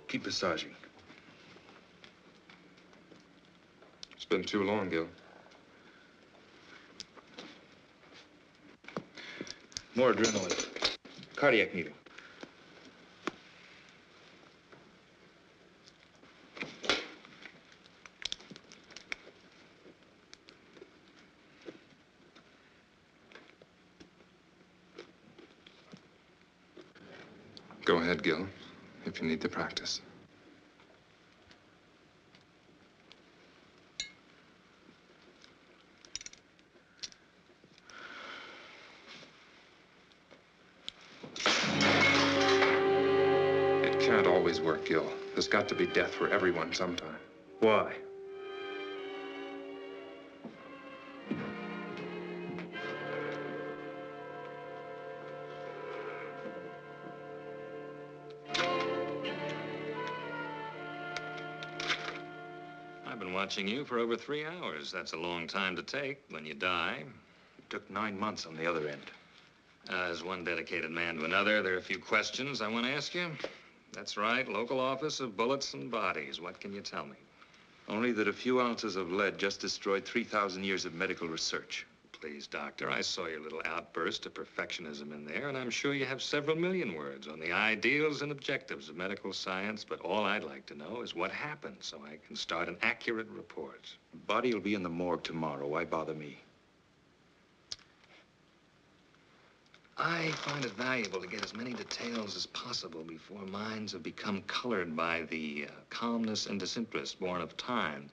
Keep massaging. It's been too long, Gil. More adrenaline. Cardiac needle. Go ahead, Gil, if you need the practice. It can't always work, Gil. There's got to be death for everyone sometime. Why? I've been watching you for over 3 hours. That's a long time to take when you die. It took 9 months on the other end. As one dedicated man to another, there are a few questions I want to ask you. That's right, local office of bullets and bodies. What can you tell me? Only that a few ounces of lead just destroyed 3,000 years of medical research. Please, Doctor, I saw your little outburst of perfectionism in there, and I'm sure you have several million words on the ideals and objectives of medical science, but all I'd like to know is what happened so I can start an accurate report. The body will be in the morgue tomorrow. Why bother me? I find it valuable to get as many details as possible before minds have become colored by the calmness and disinterest born of time.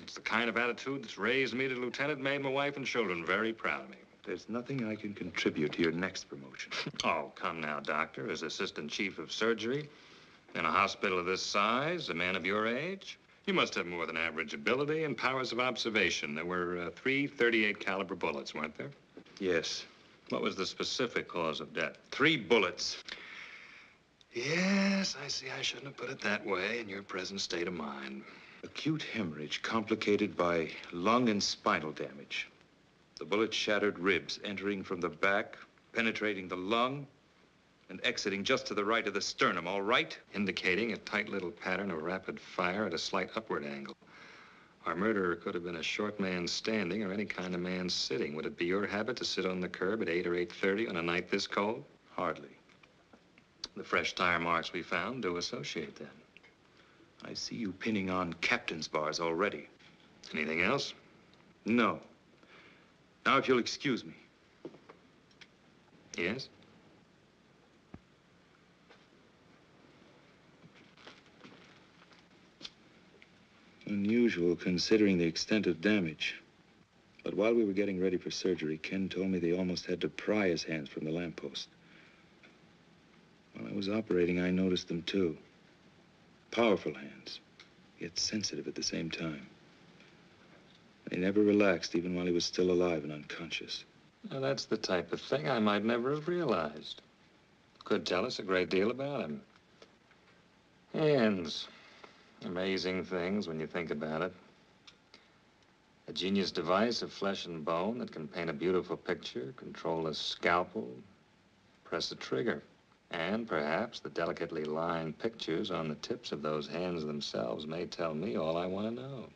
It's the kind of attitude that's raised me to lieutenant, made my wife and children very proud of me. There's nothing I can contribute to your next promotion. Oh, come now, Doctor. As assistant chief of surgery in a hospital of this size, a man of your age, you must have more than average ability and powers of observation. There were 3 .38 caliber bullets, weren't there? Yes. What was the specific cause of death? 3 bullets. Yes, I see. I shouldn't have put it that way in your present state of mind. Acute hemorrhage complicated by lung and spinal damage. The bullet shattered ribs, entering from the back, penetrating the lung, and exiting just to the right of the sternum, all right? Indicating a tight little pattern of rapid fire at a slight upward angle. Our murderer could have been a short man standing or any kind of man sitting. Would it be your habit to sit on the curb at 8 or 8:30 on a night this cold? Hardly. The fresh tire marks we found do associate then. I see you pinning on captain's bars already. Anything else? No. Now, if you'll excuse me. Yes? Unusual considering the extent of damage. But while we were getting ready for surgery, Ken told me they almost had to pry his hands from the lamppost. While I was operating, I noticed them too. Powerful hands, yet sensitive at the same time. They never relaxed, even while he was still alive and unconscious. Now, that's the type of thing I might never have realized. Could tell us a great deal about him. Hands. Amazing things when you think about it. A genius device of flesh and bone that can paint a beautiful picture, control a scalpel, press a trigger. And perhaps the delicately lined pictures on the tips of those hands themselves may tell me all I want to know.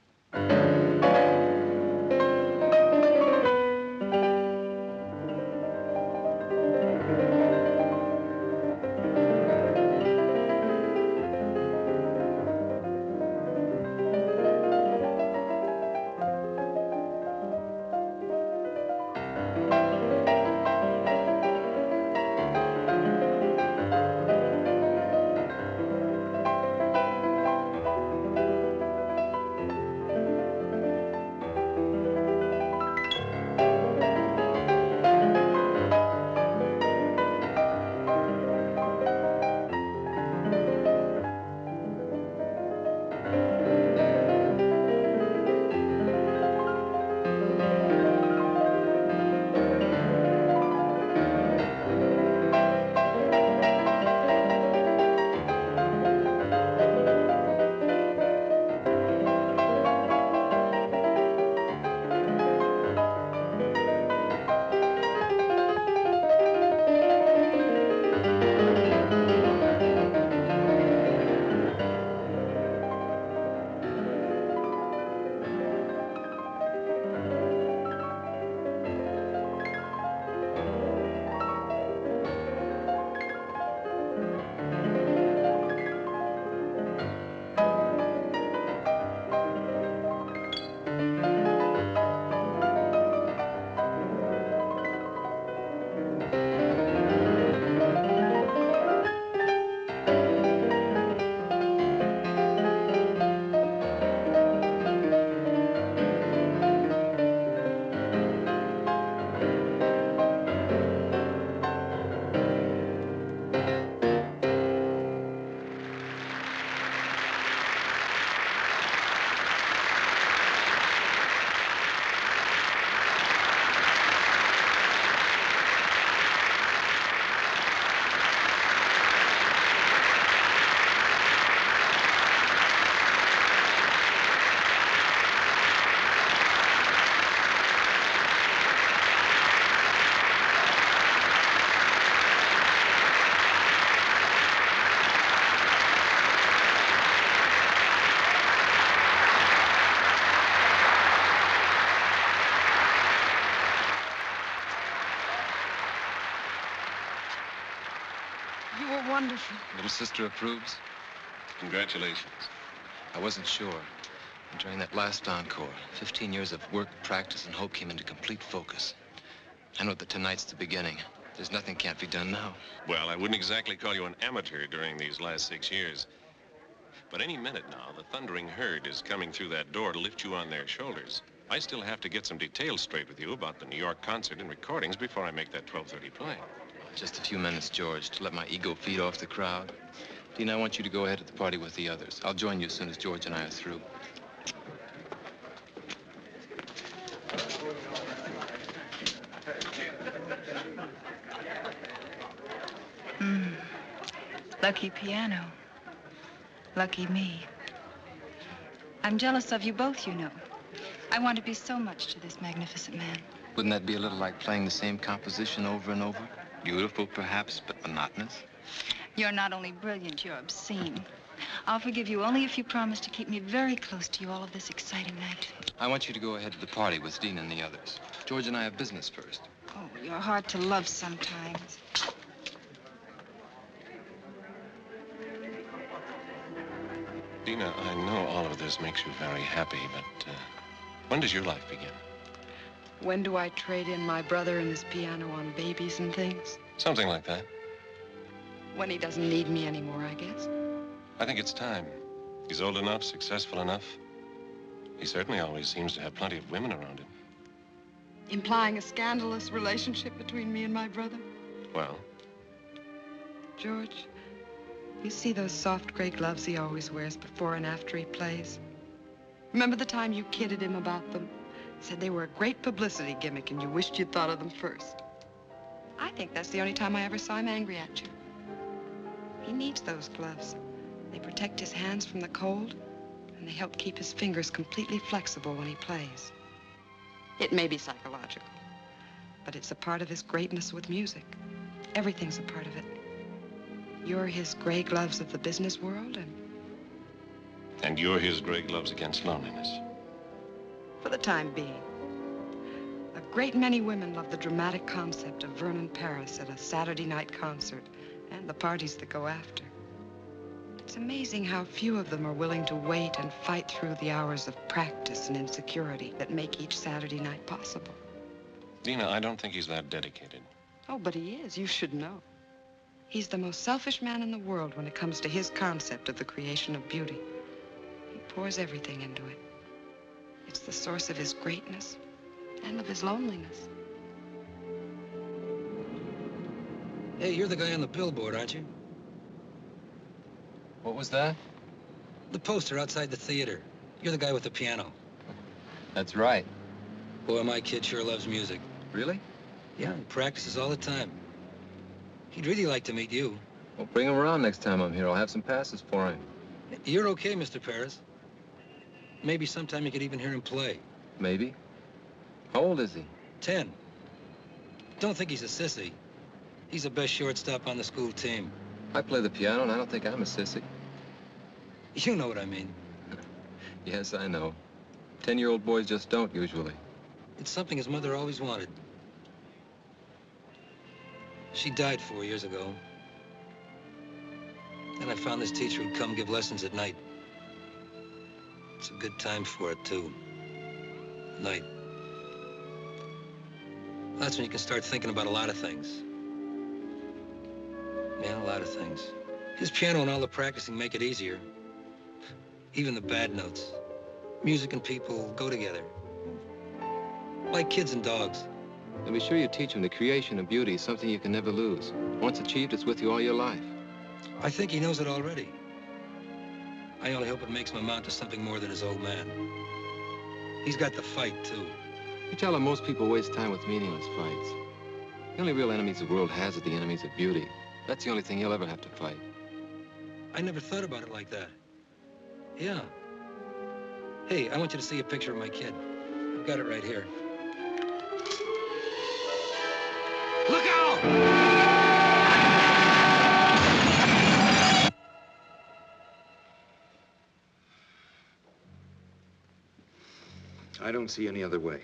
Wonderful. Little sister approves? Congratulations. I wasn't sure. During that last encore, 15 years of work, practice, and hope came into complete focus. I know that tonight's the beginning. There's nothing can't be done now. Well, I wouldn't exactly call you an amateur during these last 6 years. But any minute now, the thundering herd is coming through that door to lift you on their shoulders. I still have to get some details straight with you about the New York concert and recordings before I make that 12:30 play. Just a few minutes, George, to let my ego feed off the crowd. Dean, I want you to go ahead to the party with the others. I'll join you as soon as George and I are through. Lucky piano. Lucky me. I'm jealous of you both, you know. I want to be so much to this magnificent man. Wouldn't that be a little like playing the same composition over and over? Beautiful, perhaps, but monotonous. You're not only brilliant, you're obscene. I'll forgive you only if you promise to keep me very close to you all of this exciting night. I want you to go ahead to the party with Dean and the others. George and I have business first. Oh, you're hard to love sometimes. Dina, I know all of this makes you very happy, but when does your life begin? When do I trade in my brother and his piano on babies and things? Something like that. When he doesn't need me anymore, I guess. I think it's time. He's old enough, successful enough. He certainly always seems to have plenty of women around him. Implying a scandalous relationship between me and my brother? Well? George, you see those soft gray gloves he always wears before and after he plays? Remember the time you kidded him about them? Said they were a great publicity gimmick and you wished you'd thought of them first. I think that's the only time I ever saw him angry at you. He needs those gloves. They protect his hands from the cold, and they help keep his fingers completely flexible when he plays. It may be psychological, but it's a part of his greatness with music. Everything's a part of it. You're his gray gloves of the business world, And you're his gray gloves against loneliness. for the time being. A great many women love the dramatic concept of Vernon Paris at a Saturday night concert and the parties that go after. It's amazing how few of them are willing to wait and fight through the hours of practice and insecurity that make each Saturday night possible. Dina, I don't think he's that dedicated. Oh, but he is. You should know. He's the most selfish man in the world when it comes to his concept of the creation of beauty. He pours everything into it. It's the source of his greatness and of his loneliness. Hey, you're the guy on the billboard, aren't you? What was that? The poster outside the theater. You're the guy with the piano. That's right. Boy, my kid sure loves music. Really? Yeah, he practices all the time. He'd really like to meet you. Well, bring him around next time I'm here. I'll have some passes for him. You're okay, Mr. Paris. Maybe sometime you could even hear him play. Maybe. How old is he? 10. Don't think he's a sissy. He's the best shortstop on the school team. I play the piano, and I don't think I'm a sissy. You know what I mean. Yes, I know. 10-year-old boys just don't, usually. It's something his mother always wanted. She died 4 years ago. And I found this teacher who'd come give lessons at night. It's a good time for it, too. Night. That's when you can start thinking about a lot of things. Yeah, a lot of things. His piano and all the practicing make it easier. Even the bad notes. Music and people go together. Like kids and dogs. And be sure you teach him the creation of beauty is something you can never lose. Once achieved, it's with you all your life. I think he knows it already. I only hope it makes him amount to something more than his old man. He's got the fight, too. You tell him most people waste time with meaningless fights. The only real enemies the world has are the enemies of beauty. That's the only thing he'll ever have to fight. I never thought about it like that. Yeah. Hey, I want you to see a picture of my kid. I've got it right here. Look out! I don't see any other way.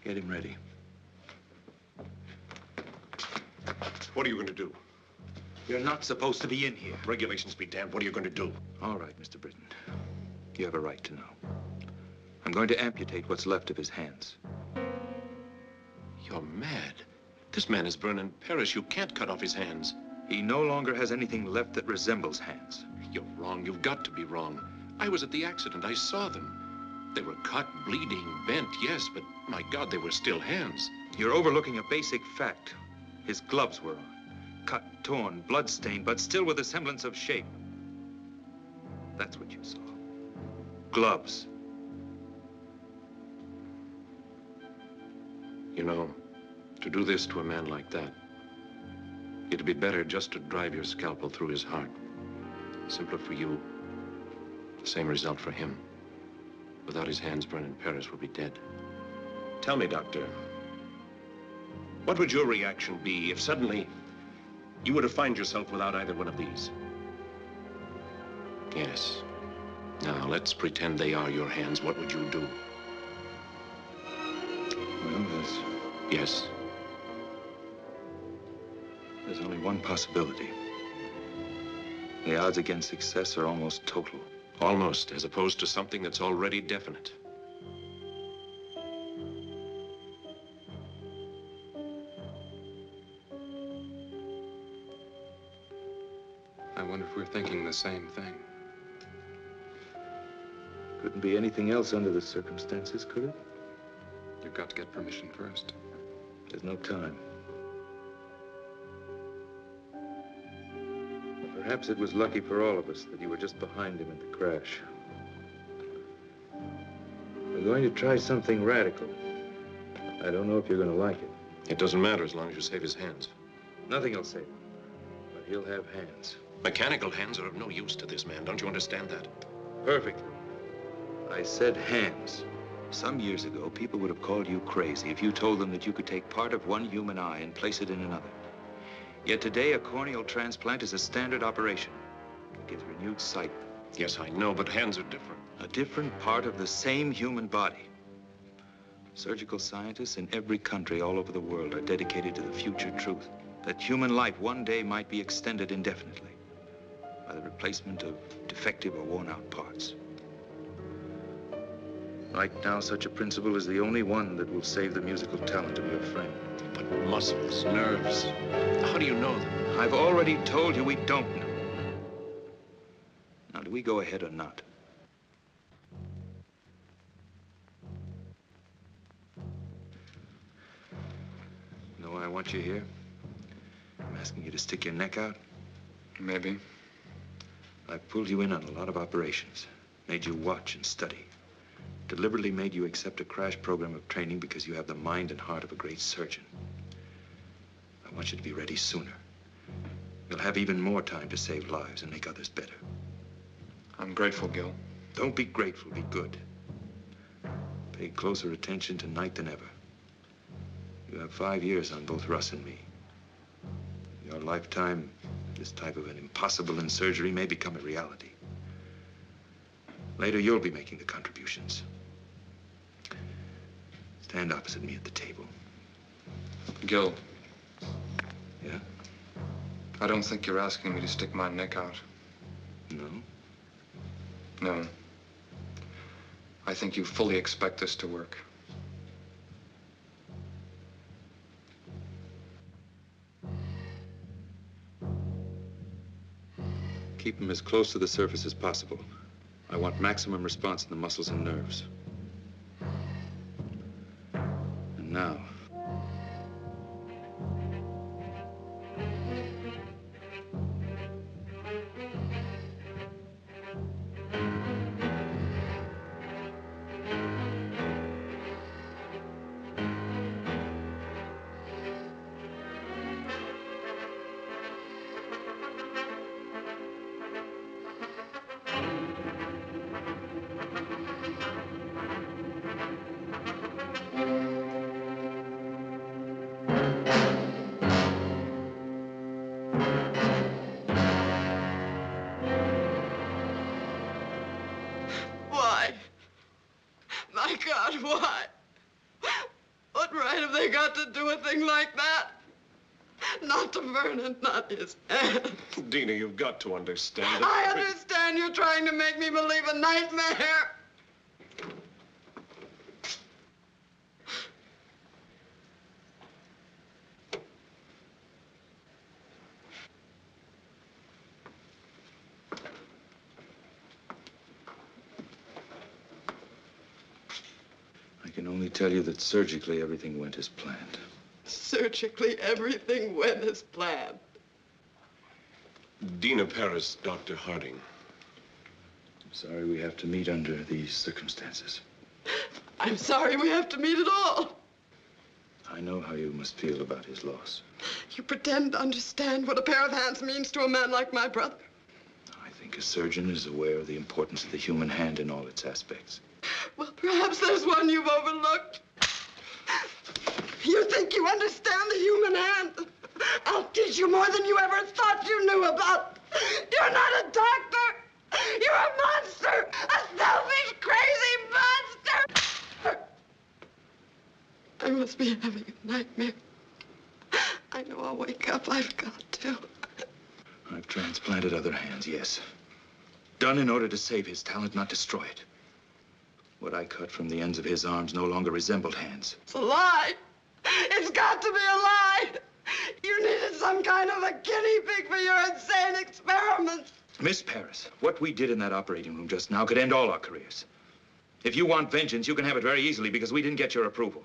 Get him ready. What are you going to do? You're not supposed to be in here. Regulations be damned. What are you going to do? All right, Mr. Britton. You have a right to know. I'm going to amputate what's left of his hands. You're mad. This man is Vernon Paris. You can't cut off his hands. He no longer has anything left that resembles hands. You're wrong. You've got to be wrong. I was at the accident. I saw them. They were cut, bleeding, bent, yes, but my God, they were still hands. You're overlooking a basic fact. His gloves were on. Cut, torn, blood-stained, but still with a semblance of shape. That's what you saw. Gloves. You know, to do this to a man like that, it'd be better just to drive your scalpel through his heart. Simpler for you, the same result for him. Without his hands, Vernon Paris would be dead. Tell me, Doctor, What would your reaction be if suddenly you were to find yourself without either one of these? Yes. Now, let's pretend they are your hands. What would you do? Well, Yes. there's only one possibility. The odds against success are almost total. Almost, as opposed to something that's already definite. I wonder if we're thinking the same thing. Couldn't be anything else under the circumstances, could it? You've got to get permission first. There's no time. Perhaps it was lucky for all of us that you were just behind him in the crash. We're going to try something radical. I don't know if you're going to like it. It doesn't matter as long as you save his hands. Nothing will save him, but he'll have hands. Mechanical hands are of no use to this man. Don't you understand that? Perfectly. I said hands. Some years ago, people would have called you crazy if you told them that you could take part of one human eye and place it in another. Yet today, a corneal transplant is a standard operation. It gives renewed sight. Yes, I know, but hands are different. A different part of the same human body. Surgical scientists in every country all over the world are dedicated to the future truth that human life one day might be extended indefinitely by the replacement of defective or worn-out parts. Right now, such a principle is the only one that will save the musical talent of your friend. But muscles, nerves, how do you know them? I've already told you we don't know. Now, do we go ahead or not? You know why I want you here? I'm asking you to stick your neck out. Maybe. I've pulled you in on a lot of operations, made you watch and study, deliberately made you accept a crash program of training because you have the mind and heart of a great surgeon. I want you to be ready sooner. You'll have even more time to save lives and make others better. I'm grateful, Gil. Don't be grateful, be good. Pay closer attention tonight than ever. You have 5 years on both Russ and me. In your lifetime, this type of an impossible in surgery may become a reality. Later, you'll be making the contributions. Stand opposite me at the table. Gil, Yeah? I don't think you're asking me to stick my neck out. No? No. I think you fully expect this to work. Keep them as close to the surface as possible. I want maximum response in the muscles and nerves. And now. Why? My God, why? What right have they got to do a thing like that? Not to Vernon, not his hand. Dina, you've got to understand I that. understand you're trying to make me believe a nightmare. I can only tell you that surgically everything went as planned. Surgically, everything went as planned. Dina Paris, Dr. Harding. I'm sorry we have to meet under these circumstances. I'm sorry we have to meet at all. I know how you must feel about his loss. You pretend to understand what a pair of hands means to a man like my brother. I think a surgeon is aware of the importance of the human hand in all its aspects. Well, perhaps there's one you've overlooked. You think you understand the human hand? I'll teach you more than you ever thought you knew about. You're not a doctor. You're a monster. A selfish, crazy monster. I must be having a nightmare. I know I'll wake up. I've got to. I've transplanted other hands, yes. Done in order to save his talent, not destroy it. What I cut from the ends of his arms no longer resembled hands. It's a lie. It's got to be a lie. You needed some kind of a guinea pig for your insane experiments. Miss Paris, what we did in that operating room just now could end all our careers. If you want vengeance, you can have it very easily because we didn't get your approval.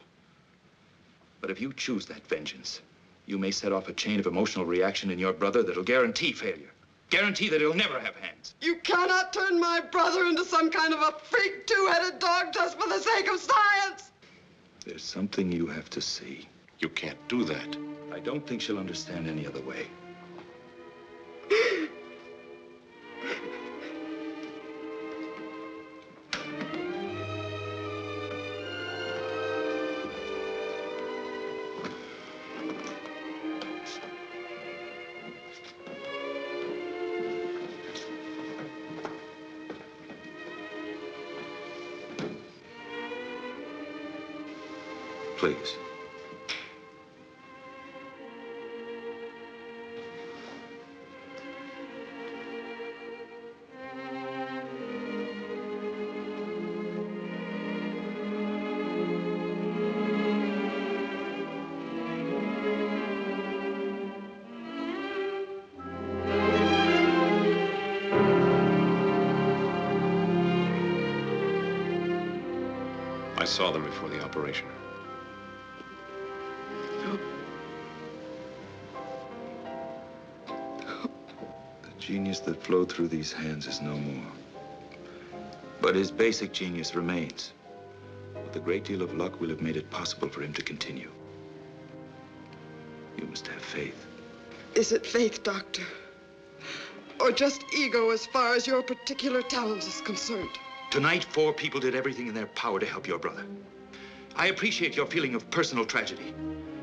But if you choose that vengeance, you may set off a chain of emotional reaction in your brother that'll guarantee failure. Guarantee that he'll never have hands. You cannot turn my brother into some kind of a freak two-headed dog just for the sake of science. There's something you have to see. You can't do that. I don't think she'll understand any other way. Please. I saw them before the operation. The genius that flowed through these hands is no more. But his basic genius remains. With a great deal of luck, we'll have made it possible for him to continue. You must have faith. Is it faith, Doctor? Or just ego as far as your particular talent is concerned? Tonight, 4 people did everything in their power to help your brother. I appreciate your feeling of personal tragedy,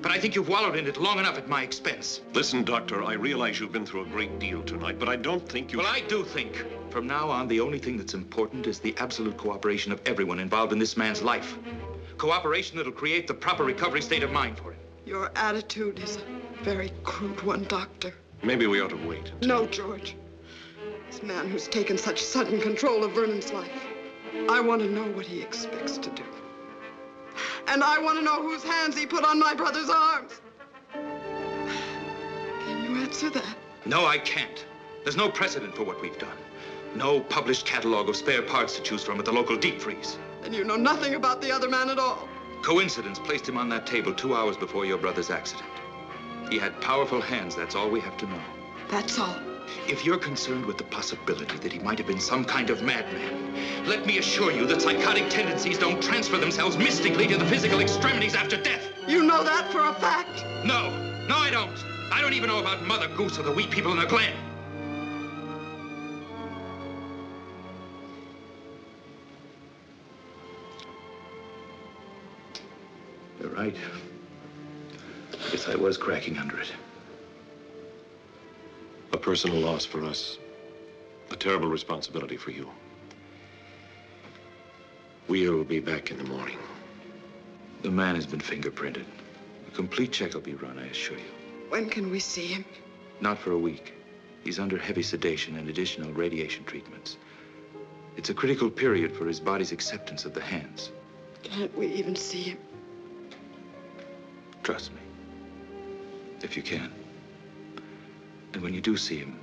but I think you've wallowed in it long enough at my expense. Listen, Doctor, I realize you've been through a great deal tonight, but I don't think you... Well, I do think. From now on, the only thing that's important is the absolute cooperation of everyone involved in this man's life. Cooperation that'll create the proper recovery state of mind for him. Your attitude is a very crude one, Doctor. Maybe we ought to wait. No, George. This man who's taken such sudden control of Vernon's life, I want to know what he expects to do. And I want to know whose hands he put on my brother's arms. Can you answer that? No, I can't. There's no precedent for what we've done. No published catalog of spare parts to choose from at the local deep freeze. And you know nothing about the other man at all. Coincidence placed him on that table 2 hours before your brother's accident. He had powerful hands, that's all we have to know. That's all. If you're concerned with the possibility that he might have been some kind of madman, let me assure you that psychotic tendencies don't transfer themselves mystically to the physical extremities after death. You know that for a fact? No, I don't. I don't even know about Mother Goose or the wee people in the glen. You're right. I guess I was cracking under it. A personal loss for us. A terrible responsibility for you. We'll be back in the morning. The man has been fingerprinted. A complete check will be run, I assure you. When can we see him? Not for a week. He's under heavy sedation and additional radiation treatments. It's a critical period for his body's acceptance of the hands. Can't we even see him? Trust me. If you can. And when you do see him,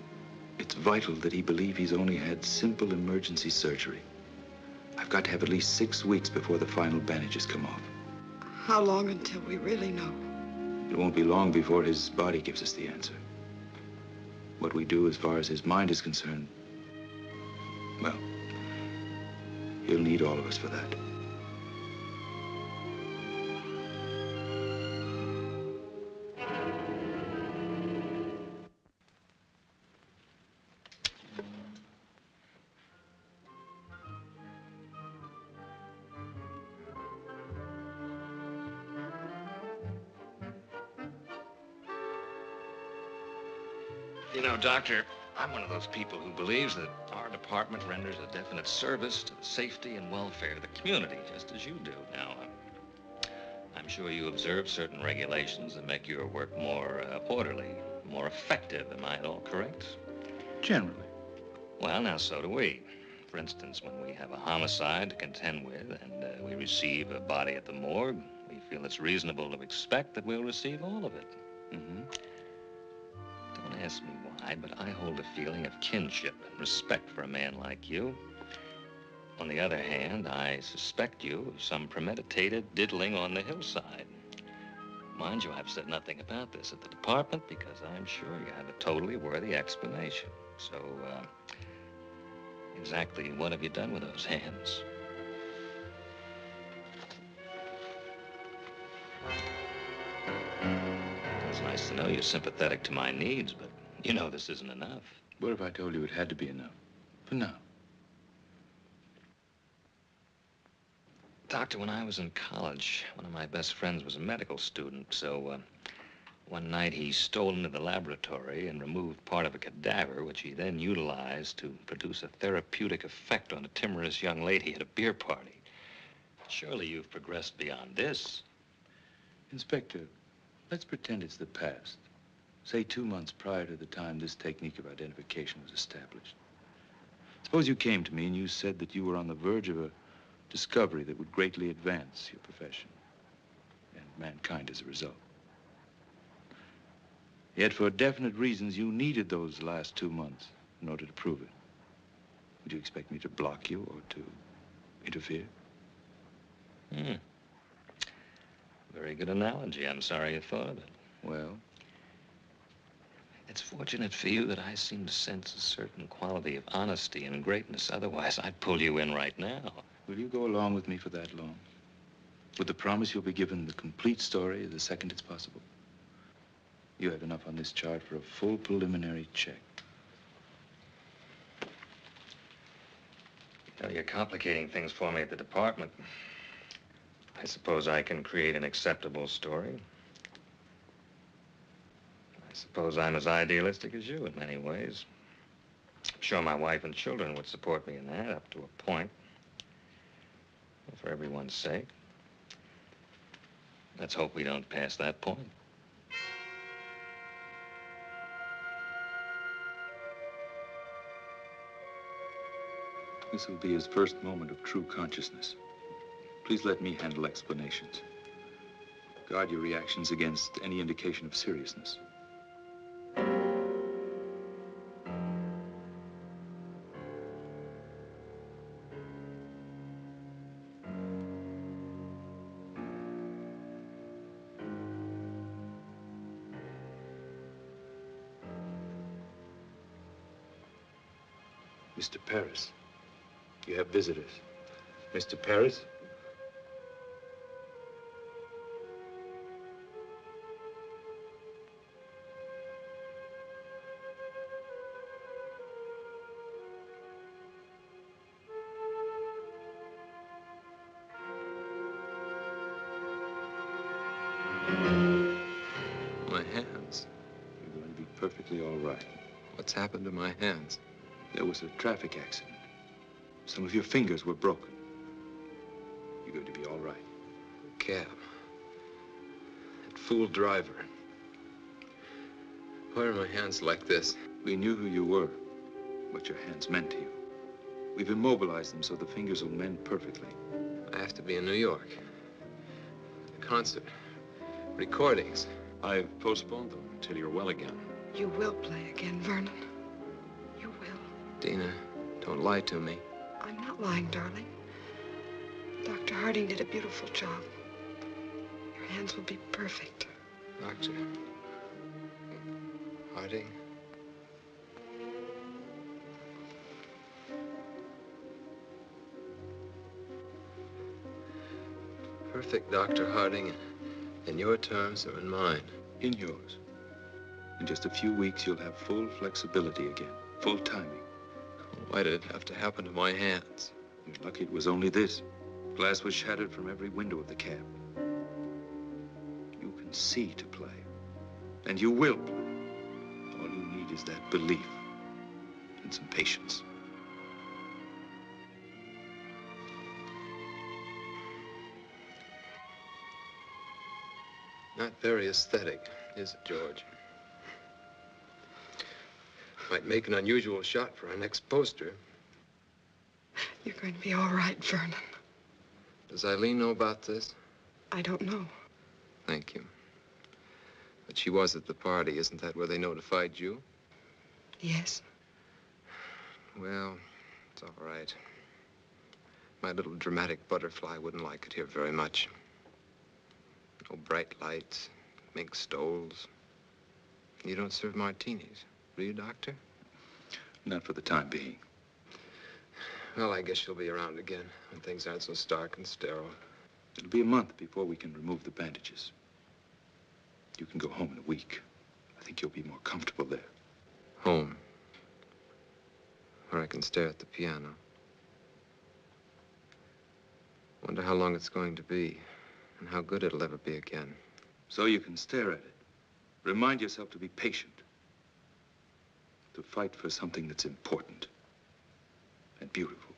it's vital that he believe he's only had simple emergency surgery. I've got to have at least 6 weeks before the final bandages come off. How long until we really know? It won't be long before his body gives us the answer. What we do as far as his mind is concerned, well, he'll need all of us for that. You know, Doctor, I'm one of those people who believes that our department renders a definite service to the safety and welfare of the community, just as you do. Now, I'm sure you observe certain regulations that make your work more orderly, more effective. Am I at all correct? Generally. Well, now, so do we. For instance, when we have a homicide to contend with and we receive a body at the morgue, we feel it's reasonable to expect that we'll receive all of it. Mm-hmm. Don't ask me why, but I hold a feeling of kinship and respect for a man like you. On the other hand, I suspect you of some premeditated diddling on the hillside. Mind you, I've said nothing about this at the department because I'm sure you have a totally worthy explanation. So, exactly what have you done with those hands? It's nice to know you're sympathetic to my needs, but you know this isn't enough. What if I told you it had to be enough? For now. Doctor, when I was in college, one of my best friends was a medical student, so one night he stole into the laboratory and removed part of a cadaver, which he then utilized to produce a therapeutic effect on a timorous young lady at a beer party. Surely you've progressed beyond this. Inspector, let's pretend it's the past. Say 2 months prior to the time this technique of identification was established. Suppose you came to me and you said that you were on the verge of a discovery that would greatly advance your profession and mankind as a result. Yet for definite reasons, you needed those last 2 months in order to prove it. Would you expect me to block you or to interfere? Very good analogy. I'm sorry you thought of it. Well? It's fortunate for you that I seem to sense a certain quality of honesty and greatness. Otherwise, I'd pull you in right now. Will you go along with me for that long? With the promise you'll be given the complete story the second it's possible? You have enough on this chart for a full preliminary check. You know, you're complicating things for me at the department. I suppose I can create an acceptable story. I suppose I'm as idealistic as you in many ways. I'm sure my wife and children would support me in that up to a point. For everyone's sake. Let's hope we don't pass that point. This will be his first moment of true consciousness. Please let me handle explanations. Guard your reactions against any indication of seriousness. Mr. Paris, you have visitors. Mr. Paris? My hands. You're going to be perfectly all right. What's happened to my hands? There was a traffic accident. Some of your fingers were broken. You're going to be all right. Cab. That fool driver. Why are my hands like this? We knew who you were, what your hands meant to you. We've immobilized them so the fingers will mend perfectly. I have to be in New York. A concert. Recordings. I've postponed them until you're well again. You will play again, Vernon. You will. Dina, don't lie to me. I'm not lying, darling. Dr. Harding did a beautiful job. Your hands will be perfect. Doctor Harding? Perfect, Dr. Harding, and your terms are in mine. In yours. In just a few weeks, you'll have full flexibility again, full timing. Why did it have to happen to my hands? You're lucky it was only this. Glass was shattered from every window of the cab. You can see to play, and you will play. All you need is that belief and some patience. Not very aesthetic, is it, George? Might make an unusual shot for our next poster. You're going to be all right, Vernon. Does Eileen know about this? I don't know. Thank you. But she was at the party. Isn't that where they notified you? Yes. Well, it's all right. My little dramatic butterfly wouldn't like it here very much. No bright lights, mink stoles. You don't serve martinis, do you, Doctor? Not for the time being. Well, I guess you'll be around again when things aren't so stark and sterile. It'll be a month before we can remove the bandages. You can go home in a week. I think you'll be more comfortable there. Home. Where I can stare at the piano. Wonder how long it's going to be and how good it'll ever be again. So you can stare at it. Remind yourself to be patient. To fight for something that's important and beautiful.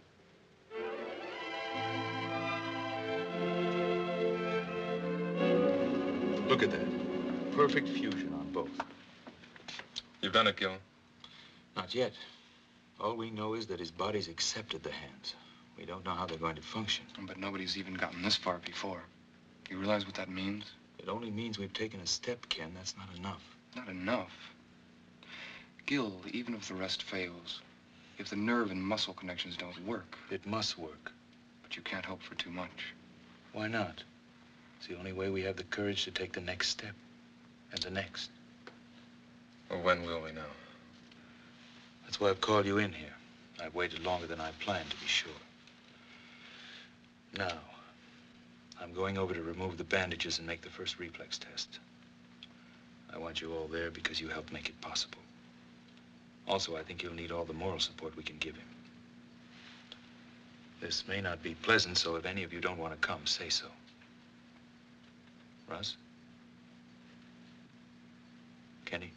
Look at that. Perfect fusion on both. You've done it, Gil. Not yet. All we know is that his body's accepted the hands. We don't know how they're going to function. But nobody's even gotten this far before. You realize what that means? It only means we've taken a step, Ken. That's not enough. Not enough. Gil, even if the rest fails, if the nerve and muscle connections don't work... It must work. But you can't hope for too much. Why not? It's the only way we have the courage to take the next step. And the next. Well, when will we know? That's why I've called you in here. I've waited longer than I planned, to be sure. Now, I'm going over to remove the bandages and make the first reflex test. I want you all there because you helped make it possible. Also, I think you'll need all the moral support we can give him. This may not be pleasant, so if any of you don't want to come, say so. Russ? Kenny?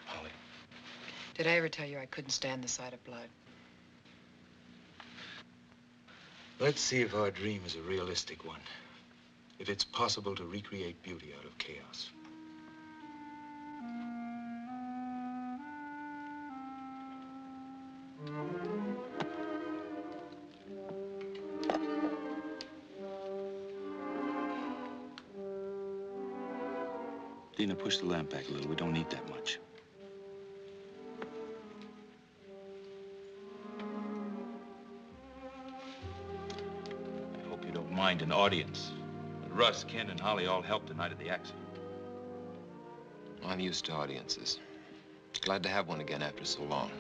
Holly? Did I ever tell you I couldn't stand the sight of blood? Let's see if our dream is a realistic one. If it's possible to recreate beauty out of chaos. Dina, push the lamp back a little. We don't need that much. I hope you don't mind an audience. But Russ, Ken, and Holly all helped the night of the accident. I'm used to audiences. Glad to have one again after so long.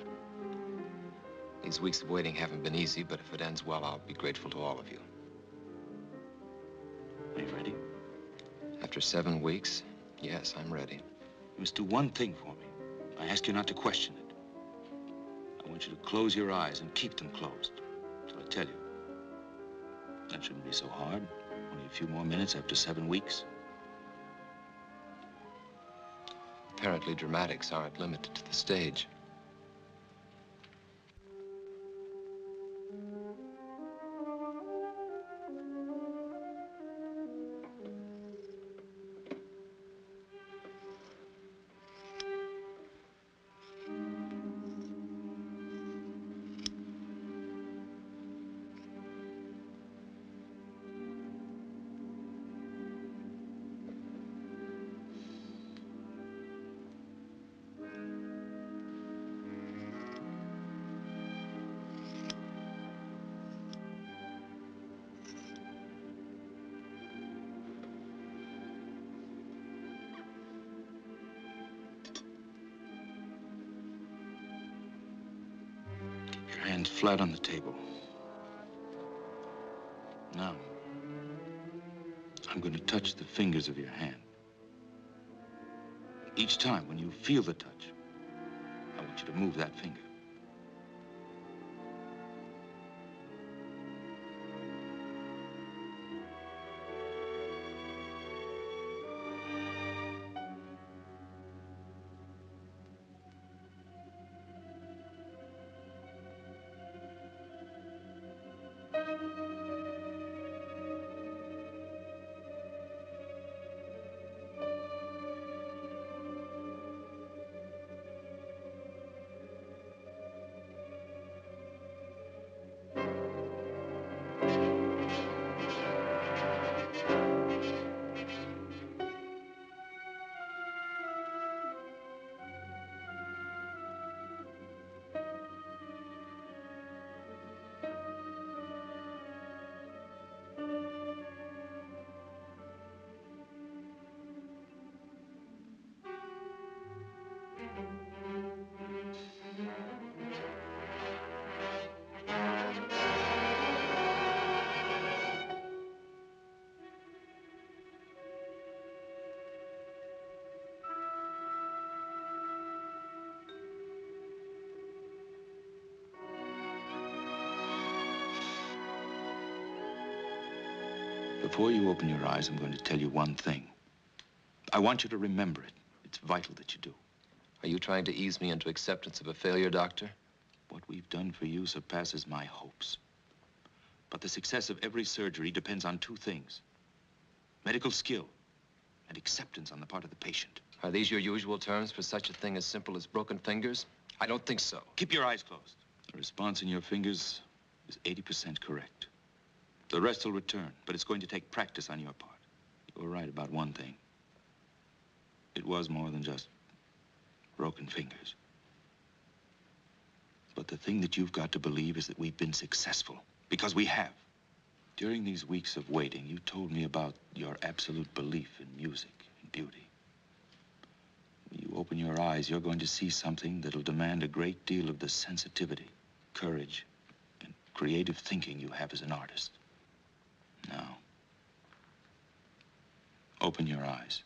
These weeks of waiting haven't been easy, but if it ends well, I'll be grateful to all of you. Are you ready? After 7 weeks, yes, I'm ready. You must do one thing for me. I ask you not to question it. I want you to close your eyes and keep them closed till I tell you. That shouldn't be so hard. Only a few more minutes after 7 weeks. Apparently, dramatics aren't limited to the stage. Hands flat on the table. Now, I'm going to touch the fingers of your hand. Each time when you feel the touch, I want you to move that finger. Before you open your eyes, I'm going to tell you one thing. I want you to remember it. It's vital that you do. Are you trying to ease me into acceptance of a failure, Doctor? What we've done for you surpasses my hopes. But the success of every surgery depends on two things: medical skill and acceptance on the part of the patient. Are these your usual terms for such a thing as simple as broken fingers? I don't think so. Keep your eyes closed. The response in your fingers is 80% correct. The rest will return, but it's going to take practice on your part. You were right about one thing. It was more than just broken fingers. But the thing that you've got to believe is that we've been successful, because we have. During these weeks of waiting, you told me about your absolute belief in music and beauty. When you open your eyes, you're going to see something that'll demand a great deal of the sensitivity, courage, and creative thinking you have as an artist. Now, open your eyes.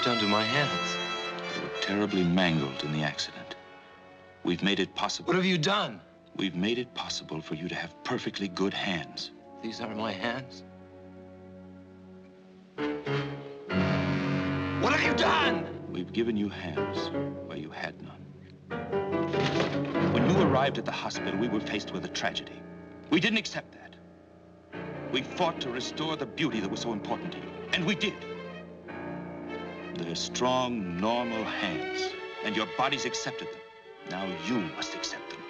Done to my hands? They were terribly mangled in the accident. We've made it possible. What have you done? We've made it possible for you to have perfectly good hands. These aren't my hands. What have you done? We've given you hands where you had none. When you arrived at the hospital, we were faced with a tragedy. We didn't accept that. We fought to restore the beauty that was so important to you, and we did. They're strong, normal hands, and your body's accepted them. Now you must accept them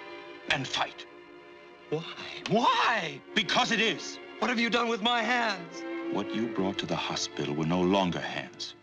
and fight. Why? Why? Because it is. What have you done with my hands? What you brought to the hospital were no longer hands.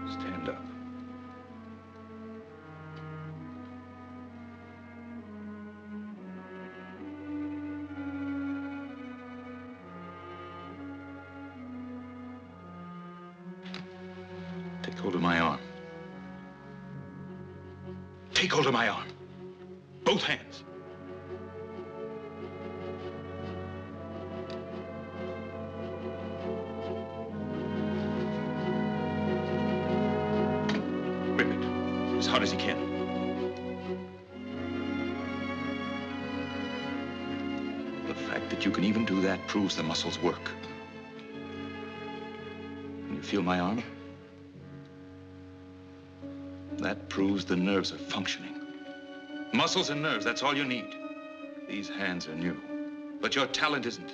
Stand up. Take hold of my arm. Take hold of my arm. Both hands. Grip it as hard as you can. The fact that you can even do that proves the muscles work. Can you feel my arm? That proves the nerves are functioning. Muscles and nerves, that's all you need. These hands are new, but your talent isn't.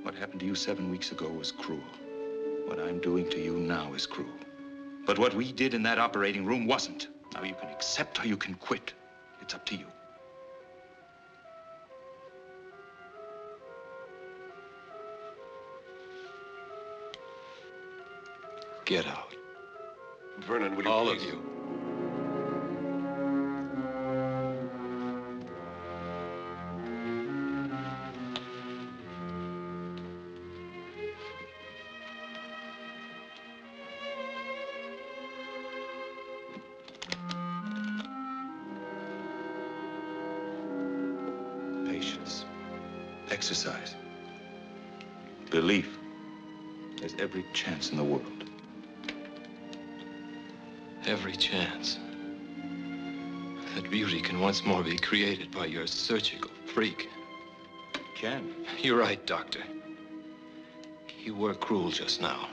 What happened to you 7 weeks ago was cruel. What I'm doing to you now is cruel. But what we did in that operating room wasn't. Now you can accept or you can quit. It's up to you. Get out. Vernon, would you All please? of you. Patience. Exercise. Belief. There's every chance in the world. Every chance that beauty can once more be created by your surgical freak. Can. You're right, Doctor. You were cruel just now.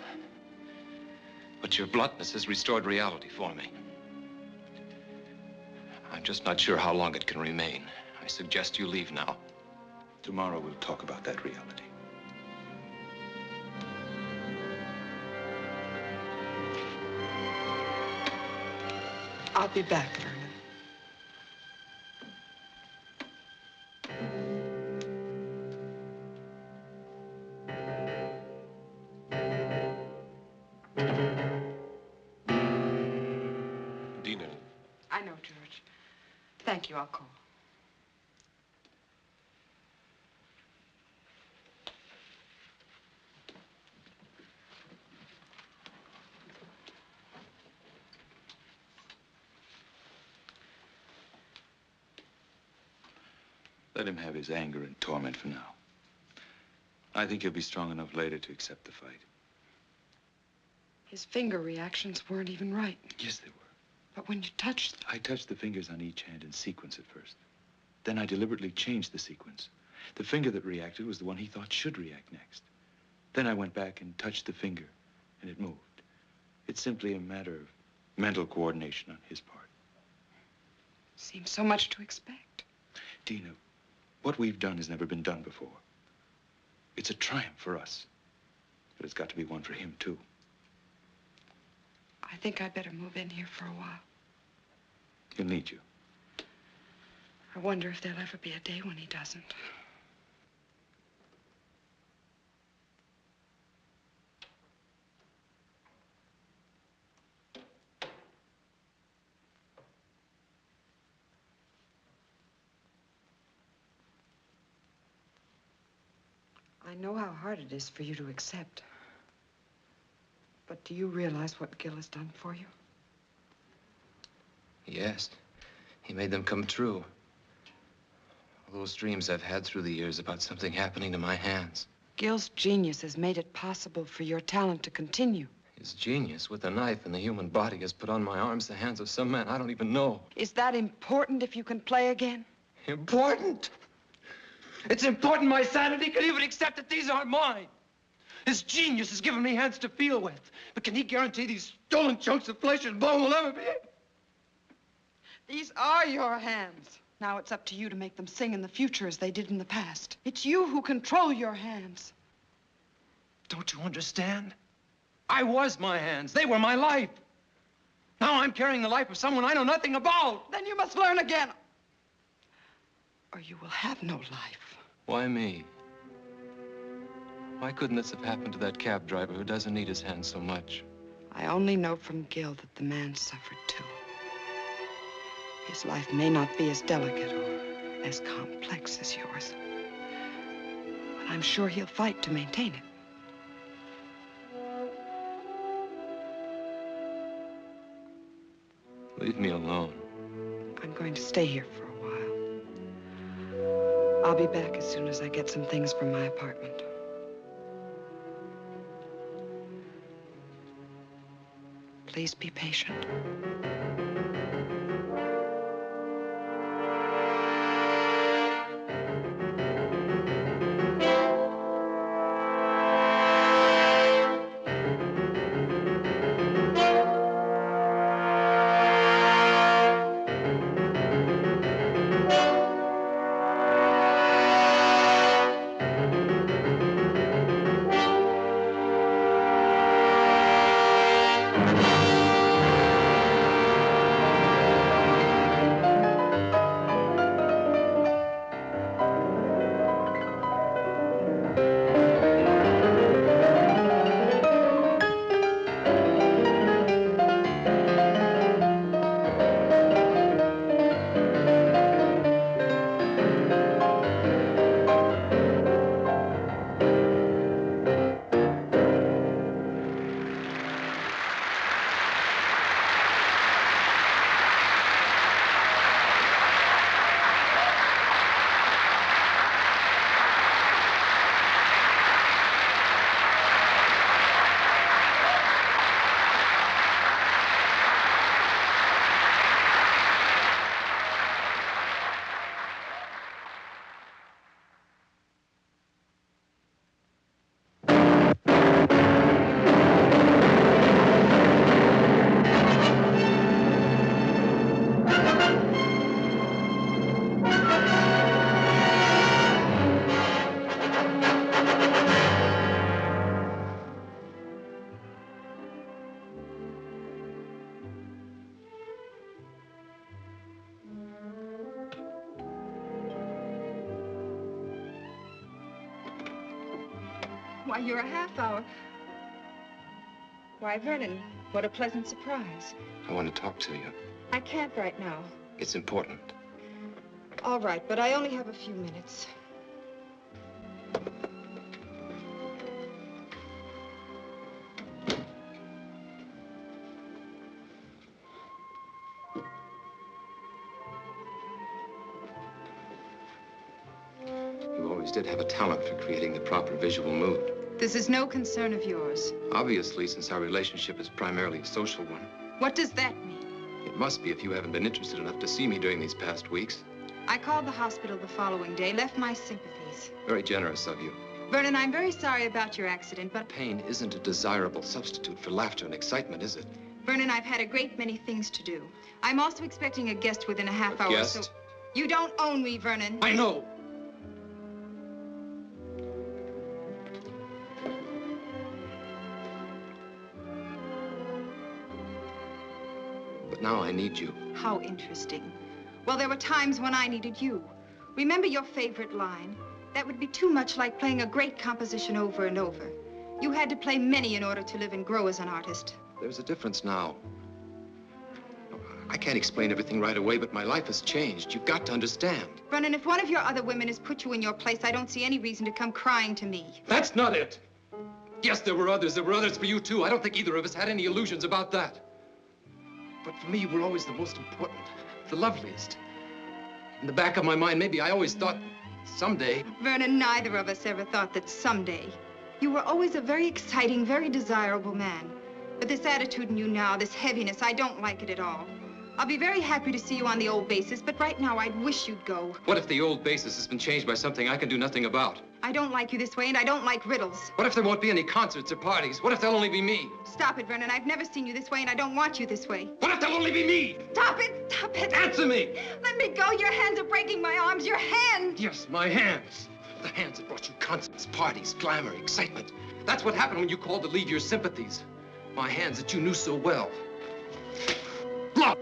But your bluntness has restored reality for me. I'm just not sure how long it can remain. I suggest you leave now. Tomorrow we'll talk about that reality. I'll be back, Vernon. Dina. I know, George. Thank you, I'll call. Let him have his anger and torment for now. I think he'll be strong enough later to accept the fight. His finger reactions weren't even right. Yes, they were. But when you touched them... I touched the fingers on each hand in sequence at first. Then I deliberately changed the sequence. The finger that reacted was the one he thought should react next. Then I went back and touched the finger, and it moved. It's simply a matter of mental coordination on his part. Seems so much to expect. Dina, what we've done has never been done before. It's a triumph for us. But it's got to be one for him, too. I think I'd better move in here for a while. He'll need you. I wonder if there'll ever be a day when he doesn't. I know how hard it is for you to accept. But do you realize what Gil has done for you? Yes. He made them come true. All those dreams I've had through the years about something happening to my hands. Gil's genius has made it possible for your talent to continue. His genius with a knife in the human body has put on my arms the hands of some man I don't even know. Is that important if you can play again? Important? It's important my sanity can even accept that these aren't mine. His genius has given me hands to feel with. But can he guarantee these stolen chunks of flesh and bone will ever be? These are your hands. Now it's up to you to make them sing in the future as they did in the past. It's you who control your hands. Don't you understand? I was my hands. They were my life. Now I'm carrying the life of someone I know nothing about. Then you must learn again. Or you will have no life. Why me? Why couldn't this have happened to that cab driver who doesn't need his hands so much? I only know from Gil that the man suffered too. His life may not be as delicate or as complex as yours. But I'm sure he'll fight to maintain it. Leave me alone. I'm going to stay here for a while. I'll be back as soon as I get some things from my apartment. Please be patient. Why, you're a half hour. Why, Vernon, what a pleasant surprise. I want to talk to you. I can't right now. It's important. All right, but I only have a few minutes. You always did have a talent for creating the proper visual mood. This is no concern of yours. Obviously, since our relationship is primarily a social one. What does that mean? It must be if you haven't been interested enough to see me during these past weeks. I called the hospital the following day, left my sympathies. Very generous of you. Vernon, I'm very sorry about your accident, but... Pain isn't a desirable substitute for laughter and excitement, is it? Vernon, I've had a great many things to do. I'm also expecting a guest within a half hour, Guest? so... You don't own me, Vernon. I know! But now I need you. How interesting. Well, there were times when I needed you. Remember your favorite line? That would be too much like playing a great composition over and over. You had to play many in order to live and grow as an artist. There's a difference now. I can't explain everything right away, but my life has changed. You've got to understand. Vernon, if one of your other women has put you in your place, I don't see any reason to come crying to me. That's not it. Yes, there were others. There were others for you, too. I don't think either of us had any illusions about that. But for me, you were always the most important, the loveliest. In the back of my mind, maybe I always thought someday... Vernon, neither of us ever thought that someday. You were always a very exciting, very desirable man. But this attitude in you now, this heaviness, I don't like it at all. I'll be very happy to see you on the old basis, but right now I'd wish you'd go. What if the old basis has been changed by something I can do nothing about? I don't like you this way, and I don't like riddles. What if there won't be any concerts or parties? What if there'll only be me? Stop it, Vernon. I've never seen you this way, and I don't want you this way. What if there'll only be me? Stop it! Stop it! Answer me! Let me go! Your hands are breaking my arms! Your hands! Yes, my hands. The hands that brought you concerts, parties, glamour, excitement. That's what happened when you called to leave your sympathies. My hands that you knew so well. Look!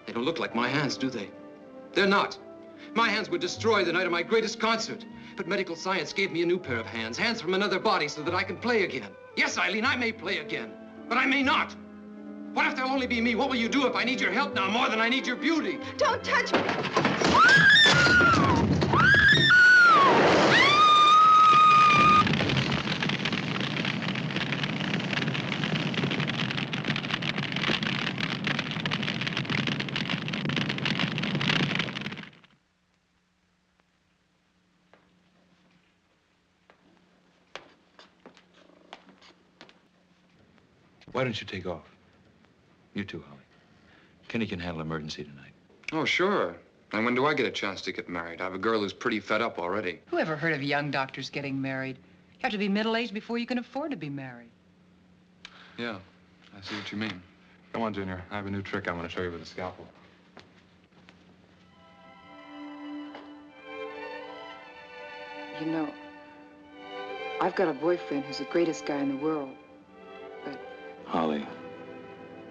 They don't look like my hands, do they? They're not. My hands were destroyed the night of my greatest concert. But medical science gave me a new pair of hands, hands from another body, so that I can play again. Yes, Eileen, I may play again, but I may not. What if there'll only be me? What will you do if I need your help now more than I need your beauty? Don't touch me! Why don't you take off? You too, Holly. Kenny can handle emergency tonight. Oh, sure. And when do I get a chance to get married? I have a girl who's pretty fed up already. Who ever heard of young doctors getting married? You have to be middle-aged before you can afford to be married. Yeah, I see what you mean. Come on, Junior. I have a new trick I want to show you with a scalpel. You know, I've got a boyfriend who's the greatest guy in the world. Holly,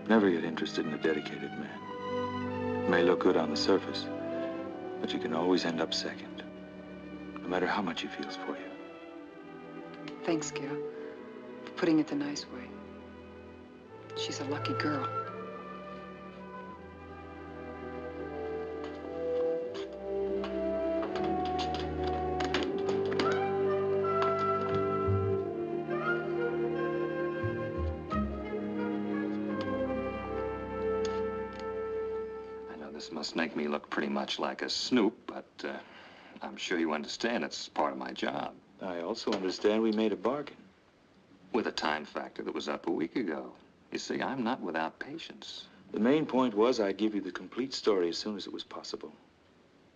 never get interested in a dedicated man. It may look good on the surface, but you can always end up second, no matter how much he feels for you. Thanks, Gail, for putting it the nice way. She's a lucky girl. This must make me look pretty much like a snoop, but I'm sure you understand it's part of my job. I also understand we made a bargain. With a time factor that was up a week ago. You see, I'm not without patience. The main point was I'd give you the complete story as soon as it was possible.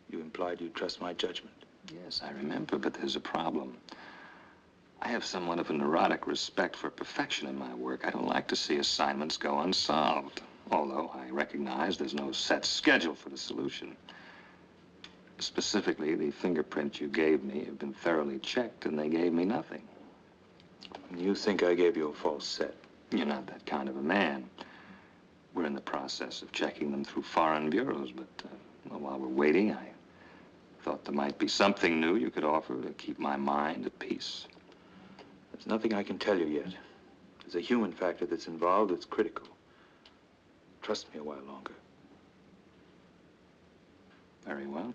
You implied you'd trust my judgment. Yes, I remember, but there's a problem. I have somewhat of a neurotic respect for perfection in my work. I don't like to see assignments go unsolved. Although I recognize there's no set schedule for the solution. Specifically, the fingerprints you gave me have been thoroughly checked, and they gave me nothing. You think I gave you a false set? You're not that kind of a man. We're in the process of checking them through foreign bureaus, but well, while we're waiting, I Thought there might be something new you could offer to keep my mind at peace. There's nothing I can tell you yet. There's a human factor that's involved that's critical. Trust me a while longer. Very well.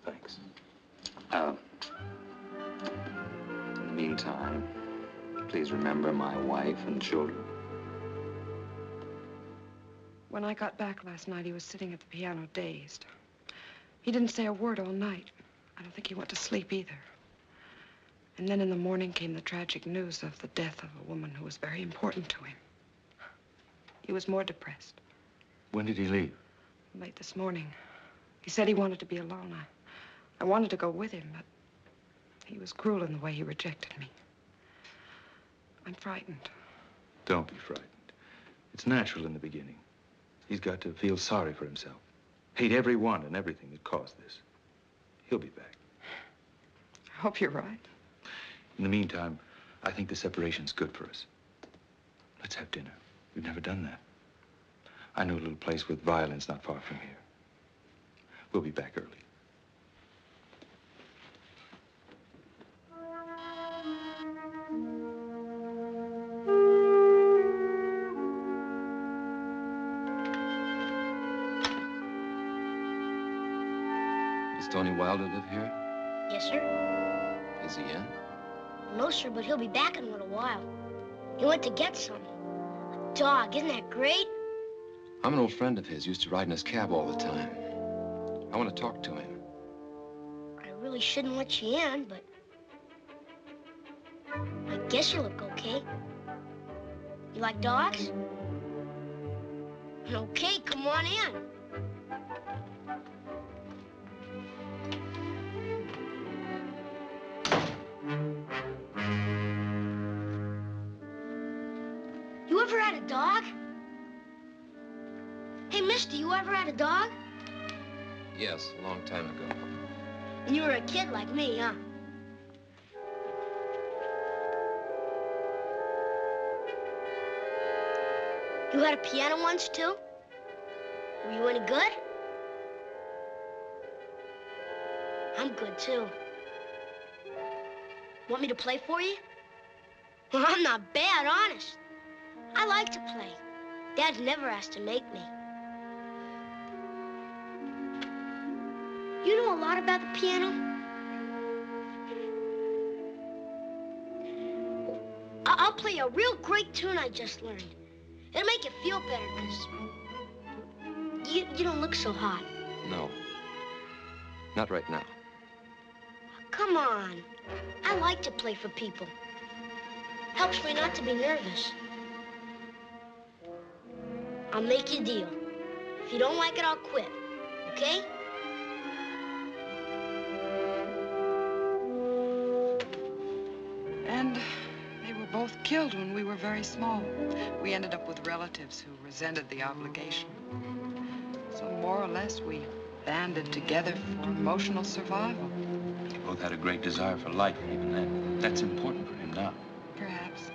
Thanks. In the meantime, please remember my wife and children. When I got back last night, he was sitting at the piano dazed. He didn't say a word all night. I don't think he went to sleep either. And then in the morning came the tragic news of the death of a woman who was very important to him. He was more depressed. When did he leave? Late this morning. He said he wanted to be alone. I wanted to go with him, but he was cruel in the way he rejected me. I'm frightened. Don't be frightened. It's natural in the beginning. He's got to feel sorry for himself. Hate everyone and everything that caused this. He'll be back. I hope you're right. In the meantime, I think the separation's good for us. Let's have dinner. We've never done that. I know a little place with violins not far from here. We'll be back early. Does Tony Wilder live here? Yes, sir. Is he in? No, sir, but he'll be back in a little while. He went to get some. A dog, isn't that great? I'm an old friend of his. Used to ride in his cab all the time. I want to talk to him. I really shouldn't let you in, but I guess you look okay. You like dogs? Okay, come on in. You ever had a dog? Hey, mister, you ever had a dog? Yes, a long time ago. When you were a kid like me, huh? You had a piano once, too? Were you any good? I'm good, too. Want me to play for you? Well, I'm not bad, honest. I like to play. Dad never asked to make me. You know a lot about the piano? I'll play a real great tune I just learned. It'll make you feel better, because you don't look so hot. No. Not right now. Come on. I like to play for people. Helps me not to be nervous. I'll make you a deal. If you don't like it, I'll quit. Okay? And they were both killed when we were very small. We ended up with relatives who resented the obligation. So more or less, we banded together for emotional survival. You both had a great desire for life, even then. That's important for him now. Perhaps.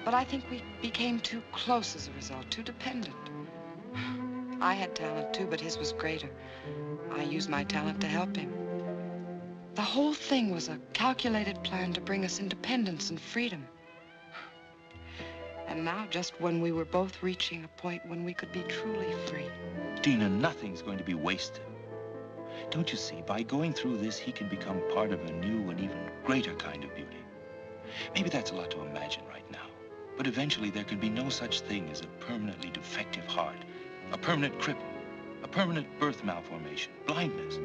But I think we became too close as a result, too dependent. I had talent, too, but his was greater. I used my talent to help him. The whole thing was a calculated plan to bring us independence and freedom. And now, just when we were both reaching a point when we could be truly free. Dina, nothing's going to be wasted. Don't you see, by going through this, he can become part of a new and even greater kind of beauty. Maybe that's a lot to imagine right now. But eventually, there could be no such thing as a permanently defective heart, a permanent cripple, a permanent birth malformation, blindness.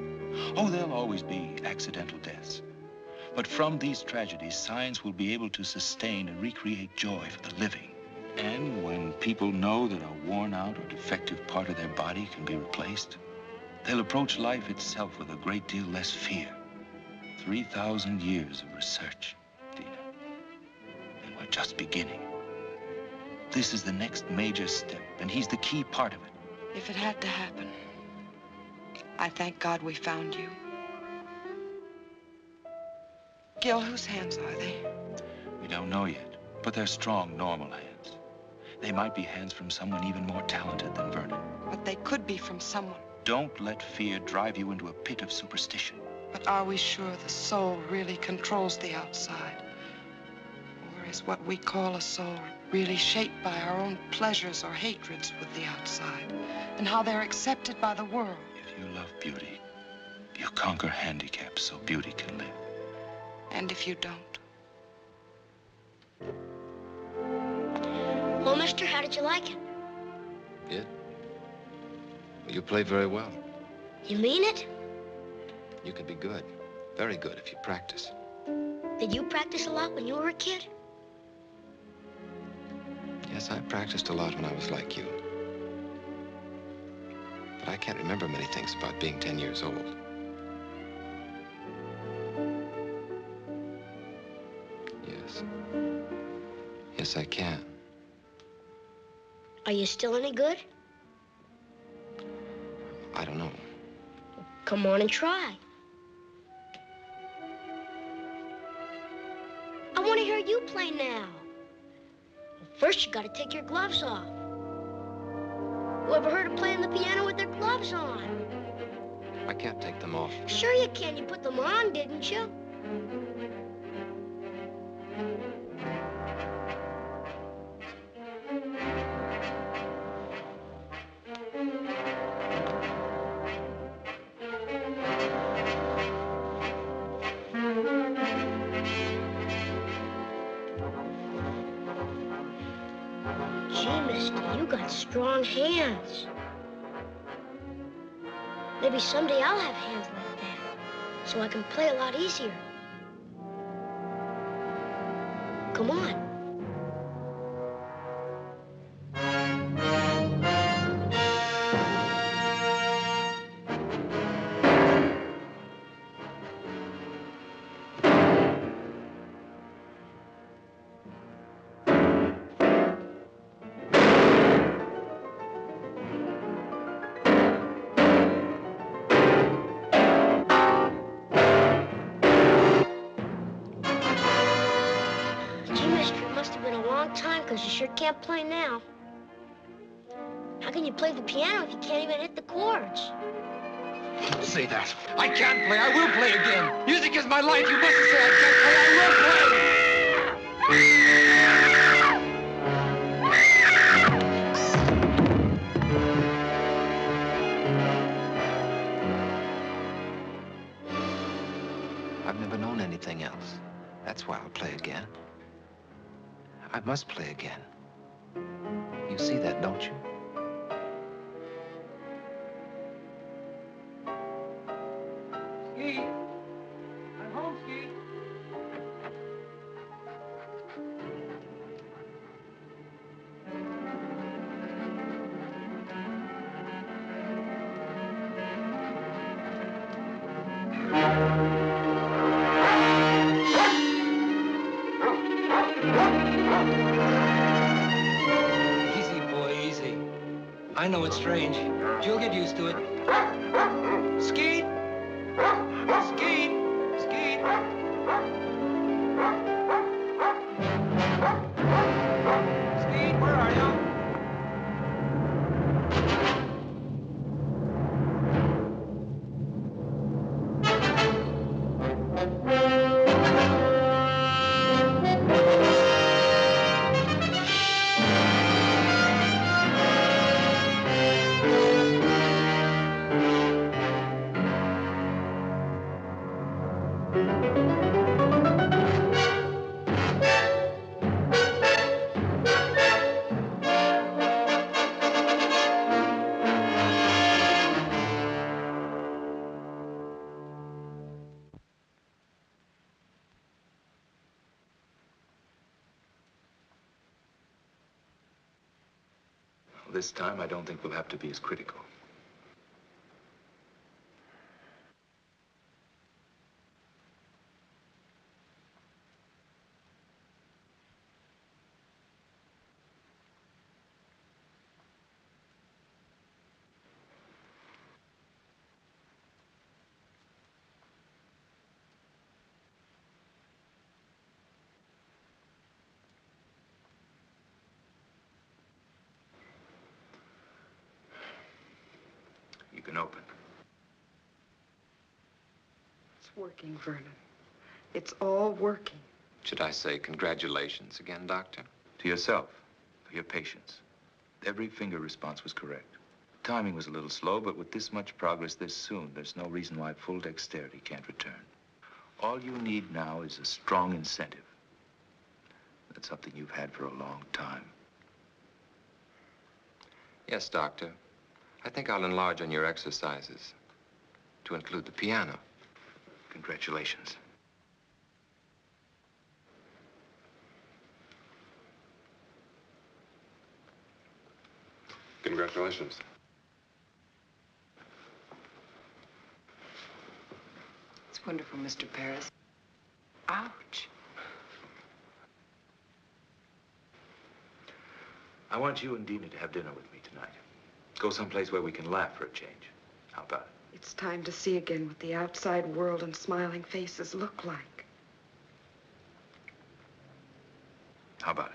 Oh, there'll always be accidental deaths. But from these tragedies, science will be able to sustain and recreate joy for the living. And when people know that a worn-out or defective part of their body can be replaced, they'll approach life itself with a great deal less fear. 3,000 years of research, Dina. And we're just beginning. This is the next major step, and he's the key part of it. If it had to happen, I thank God we found you. Gil, whose hands are they? We don't know yet, but they're strong, normal hands. They might be hands from someone even more talented than Vernon. But they could be from someone Don't let fear drive you into a pit of superstition. But are we sure the soul really controls the outside? Or is what we call a soul really shaped by our own pleasures or hatreds with the outside, and how they're accepted by the world? If you love beauty, you conquer handicaps so beauty can live. And if you don't? Well, mister, how did you like it? It? Well, you play very well. You mean it? You can be good. Very good if you practice. Did you practice a lot when you were a kid? Yes, I practiced a lot when I was like you. But I can't remember many things about being 10 years old. Yes. Yes, I can. Are you still any good? I don't know. Come on and try. I want to hear you play now. First, you got to take your gloves off. Who ever heard of playing the piano with their gloves on? I can't take them off. Sure you can. You put them on, didn't you? Gee, mister, you got strong hands. Maybe someday I'll have hands like that, so I can play a lot easier. Come on. Because you sure can't play now. How can you play the piano if you can't even hit the chords? Don't say that. I can't play. I will play again. Music is my life. You mustn't say I can't play. I will play. I've never known anything else. That's why I'll play again. I must play again. You see that, don't you? Ski. I'm home, Ski. I know it's strange. You'll get used to it. Skeet! Skeet! Skeet! Skeet, where are you? This time, I don't think we'll have to be as critical. open. It's working, Vernon. It's all working. Should I say congratulations again, Doctor? To yourself, for your patience. Every finger response was correct. Timing was a little slow, but with this much progress this soon, there's no reason why full dexterity can't return. All you need now is a strong incentive. That's something you've had for a long time. Yes, Doctor. I think I'll enlarge on your exercises to include the piano. Congratulations. Congratulations. It's wonderful, Mr. Paris. Ouch. I want you and Dina to have dinner with me tonight. Go someplace where we can laugh for a change. How about it? It's time to see again what the outside world and smiling faces look like. How about it?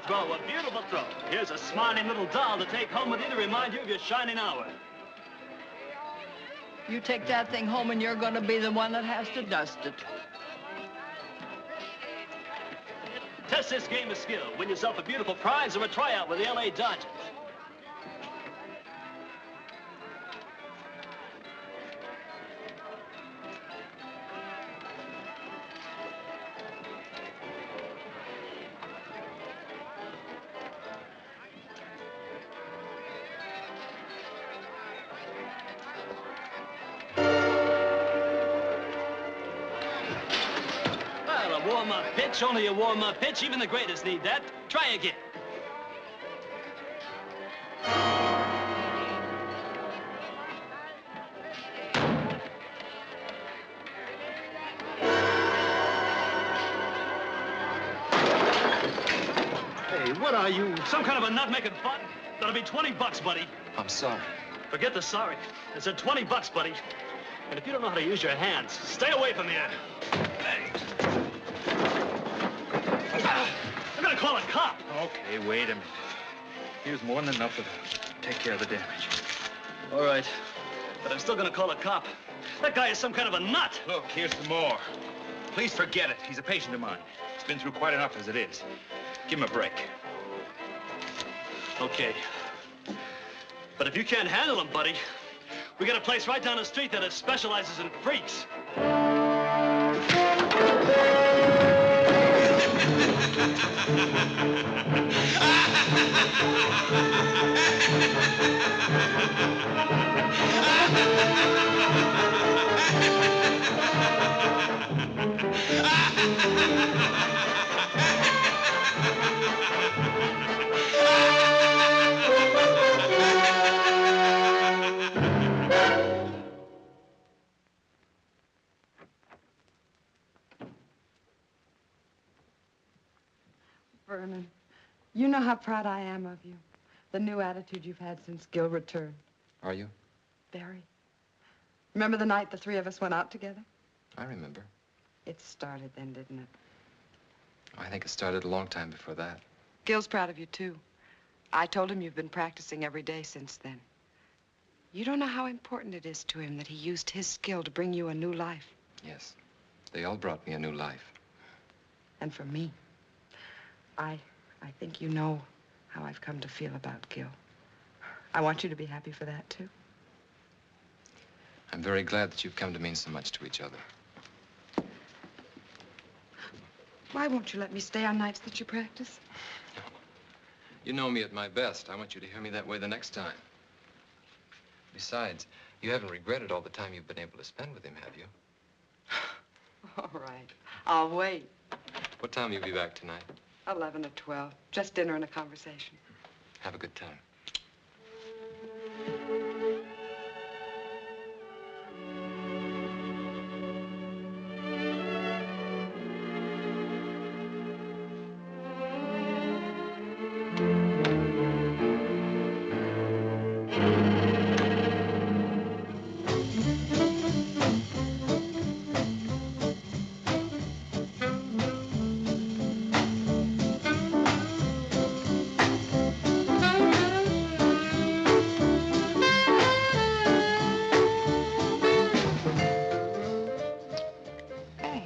A beautiful throw. Here's a smiling little doll to take home with you to remind you of your shining hour. You take that thing home and you're going to be the one that has to dust it. Test this game of skill. Win yourself a beautiful prize or a tryout with the LA Dodgers. Warm-up pitch, only a warm-up pitch. Even the greatest need that. Try again. Hey, what are you? Some kind of a nut making fun? That'll be 20 bucks, buddy. I'm sorry. Forget the sorry. I said 20 bucks, buddy. And if you don't know how to use your hands, stay away from here. Hey. I'm gonna call a cop. Okay, wait a minute. Here's more than enough of that. Take care of the damage. All right. But I'm still gonna call a cop. That guy is some kind of a nut. Look, here's some more. Please forget it. He's a patient of mine. He's been through quite enough as it is. Give him a break. Okay. But if you can't handle him, buddy, we got a place right down the street that specializes in freaks. Vernon, you know how proud I am of you. The new attitude you've had since Gil returned. Are you? Very. Remember the night the three of us went out together? I remember. It started then, didn't it? I think it started a long time before that. Gil's proud of you, too. I told him you've been practicing every day since then. You don't know how important it is to him that he used his skill to bring you a new life. Yes. They all brought me a new life. And for me, I think you know how I've come to feel about Gil. I want you to be happy for that, too. I'm very glad that you've come to mean so much to each other. Why won't you let me stay on nights that you practice? You know me at my best. I want you to hear me that way the next time. Besides, you haven't regretted all the time you've been able to spend with him, have you? All right. I'll wait. What time will you be back tonight? 11 or 12. Just dinner and a conversation. Have a good time.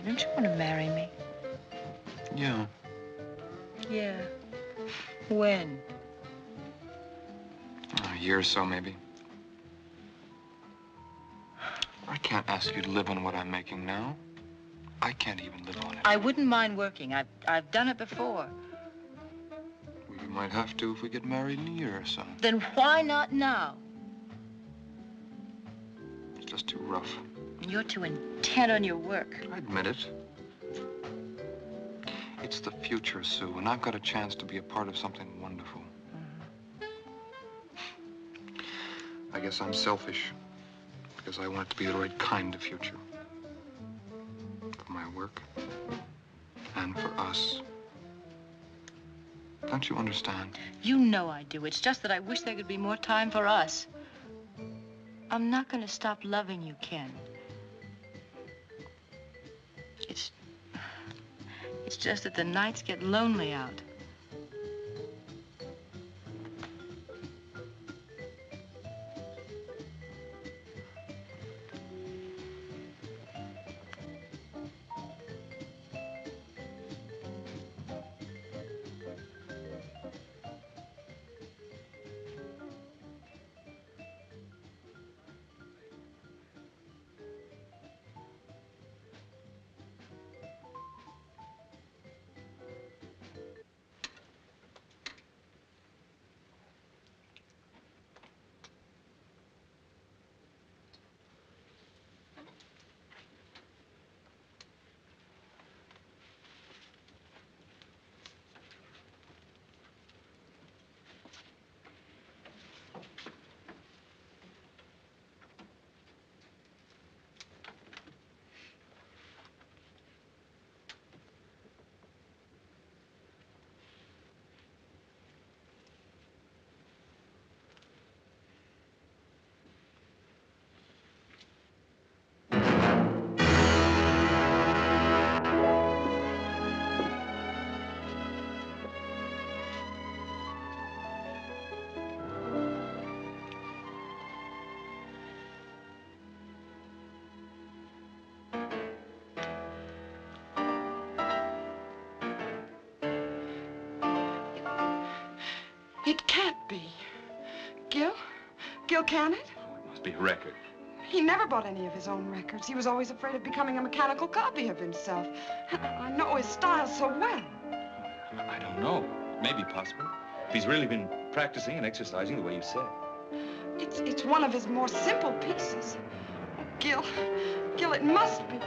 Don't you want to marry me? Yeah. Yeah. When? A year or so, maybe. I can't ask you to live on what I'm making now. I can't even live on it. I wouldn't mind working. I've done it before. We might have to if we get married in a year or so. Then why not now? It's just too rough. You're too intent on your work. I admit it. It's the future, Sue, and I've got a chance to be a part of something wonderful. I guess I'm selfish, because I want it to be the right kind of future. For my work, and for us. Don't you understand? You know I do. It's just that I wish there could be more time for us. I'm not going to stop loving you, Ken. It's just that the nights get lonely out. It can't be. Gil? Gil, can it? It must be a record. He never bought any of his own records. He was always afraid of becoming a mechanical copy of himself. I know his style so well. I don't know. Maybe possible. If he's really been practicing and exercising the way you said. It's one of his more simple pieces. Oh, Gil, it must be.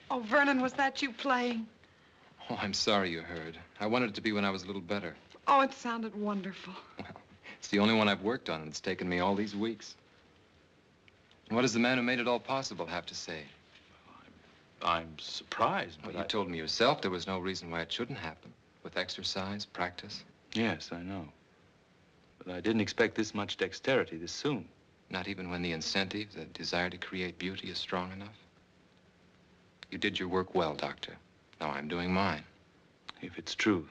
Oh, Vernon, was that you playing? Oh, I'm sorry you heard. I wanted it to be when I was a little better. Oh, it sounded wonderful. It's the only one I've worked on, and it's taken me all these weeks. What does the man who made it all possible have to say? I'm surprised, Well, but you told me yourself there was no reason why it shouldn't happen. With exercise, practice. Yes, I know. But I didn't expect this much dexterity this soon. Not even when the incentive, the desire to create beauty is strong enough? You did your work well, Doctor. Now I'm doing mine. If it's true,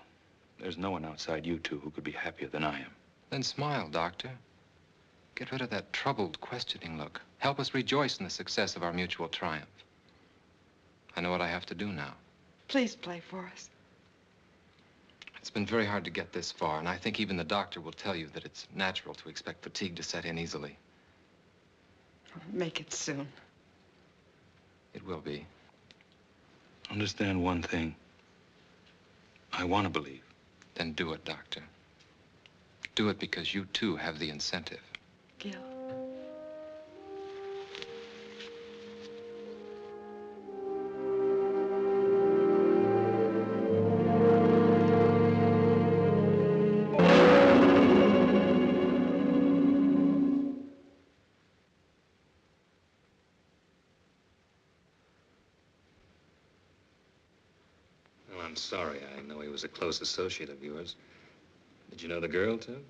there's no one outside you two who could be happier than I am. Then smile, Doctor. Get rid of that troubled, questioning look. Help us rejoice in the success of our mutual triumph. I know what I have to do now. Please play for us. It's been very hard to get this far, and I think even the doctor will tell you that it's natural to expect fatigue to set in easily. Make it soon. It will be. Understand one thing. I want to believe. Then do it, Doctor. Do it because you, too, have the incentive. Gil. Well, I'm sorry. I know he was a close associate of yours. Did you know the girl, too?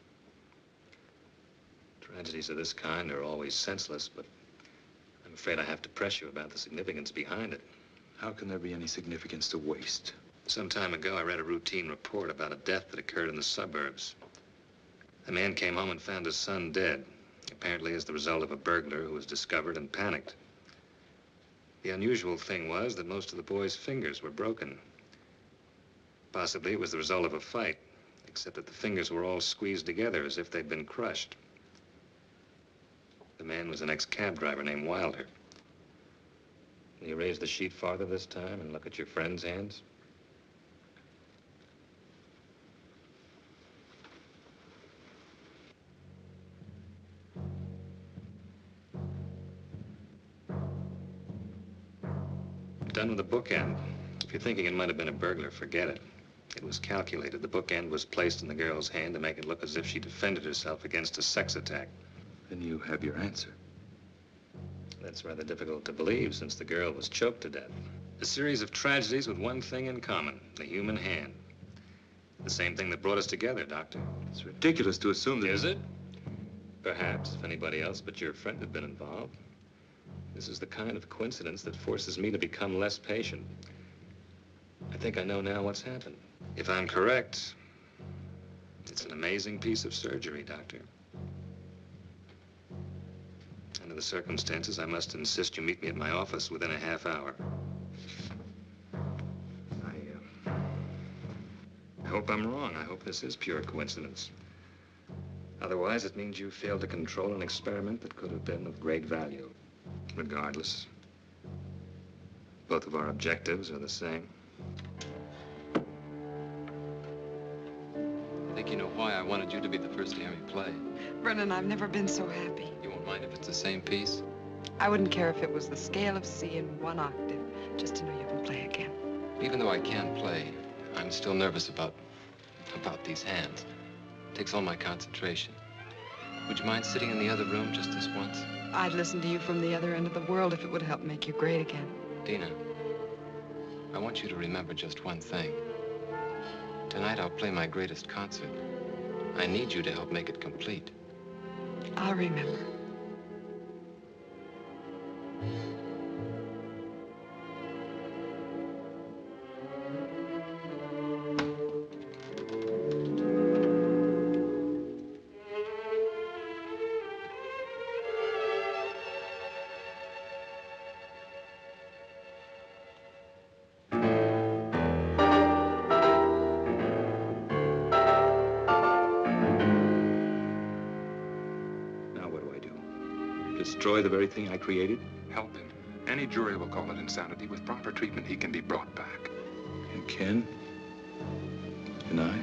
Tragedies of this kind are always senseless, but I'm afraid I have to press you about the significance behind it. How can there be any significance to waste? Some time ago, I read a routine report about a death that occurred in the suburbs. A man came home and found his son dead, apparently as the result of a burglar who was discovered and panicked. The unusual thing was that most of the boy's fingers were broken. Possibly it was the result of a fight, except that the fingers were all squeezed together as if they'd been crushed. The man was an ex-cab driver named Wilder. Can you raise the sheet farther this time and look at your friend's hands? Done with the bookend. If you're thinking it might have been a burglar, forget it. It was calculated. The bookend was placed in the girl's hand to make it look as if she defended herself against a sex attack. Then you have your answer. That's rather difficult to believe since the girl was choked to death. A series of tragedies with one thing in common, the human hand. The same thing that brought us together, Doctor. It's ridiculous to assume that... Is it? Perhaps if anybody else but your friend had been involved. This is the kind of coincidence that forces me to become less patient. I think I know now what's happened. If I'm correct, it's an amazing piece of surgery, Doctor. Under the circumstances, I must insist you meet me at my office within a half hour. I hope I'm wrong. I hope this is pure coincidence. Otherwise, it means you failed to control an experiment that could have been of great value. Regardless, both of our objectives are the same. I think you know why I wanted you to be the first to hear me play. Brennan, I've never been so happy. You won't mind if it's the same piece? I wouldn't care if it was the scale of C in one octave, just to know you can play again. Even though I can play, I'm still nervous about these hands. It takes all my concentration. Would you mind sitting in the other room just this once? I'd listen to you from the other end of the world if it would help make you great again. Dina, I want you to remember just one thing. Tonight I'll play my greatest concert. I need you to help make it complete. I'll remember. Destroy the very thing I created? Help him. Any jury will call it insanity. With proper treatment, he can be brought back. And Ken? And I?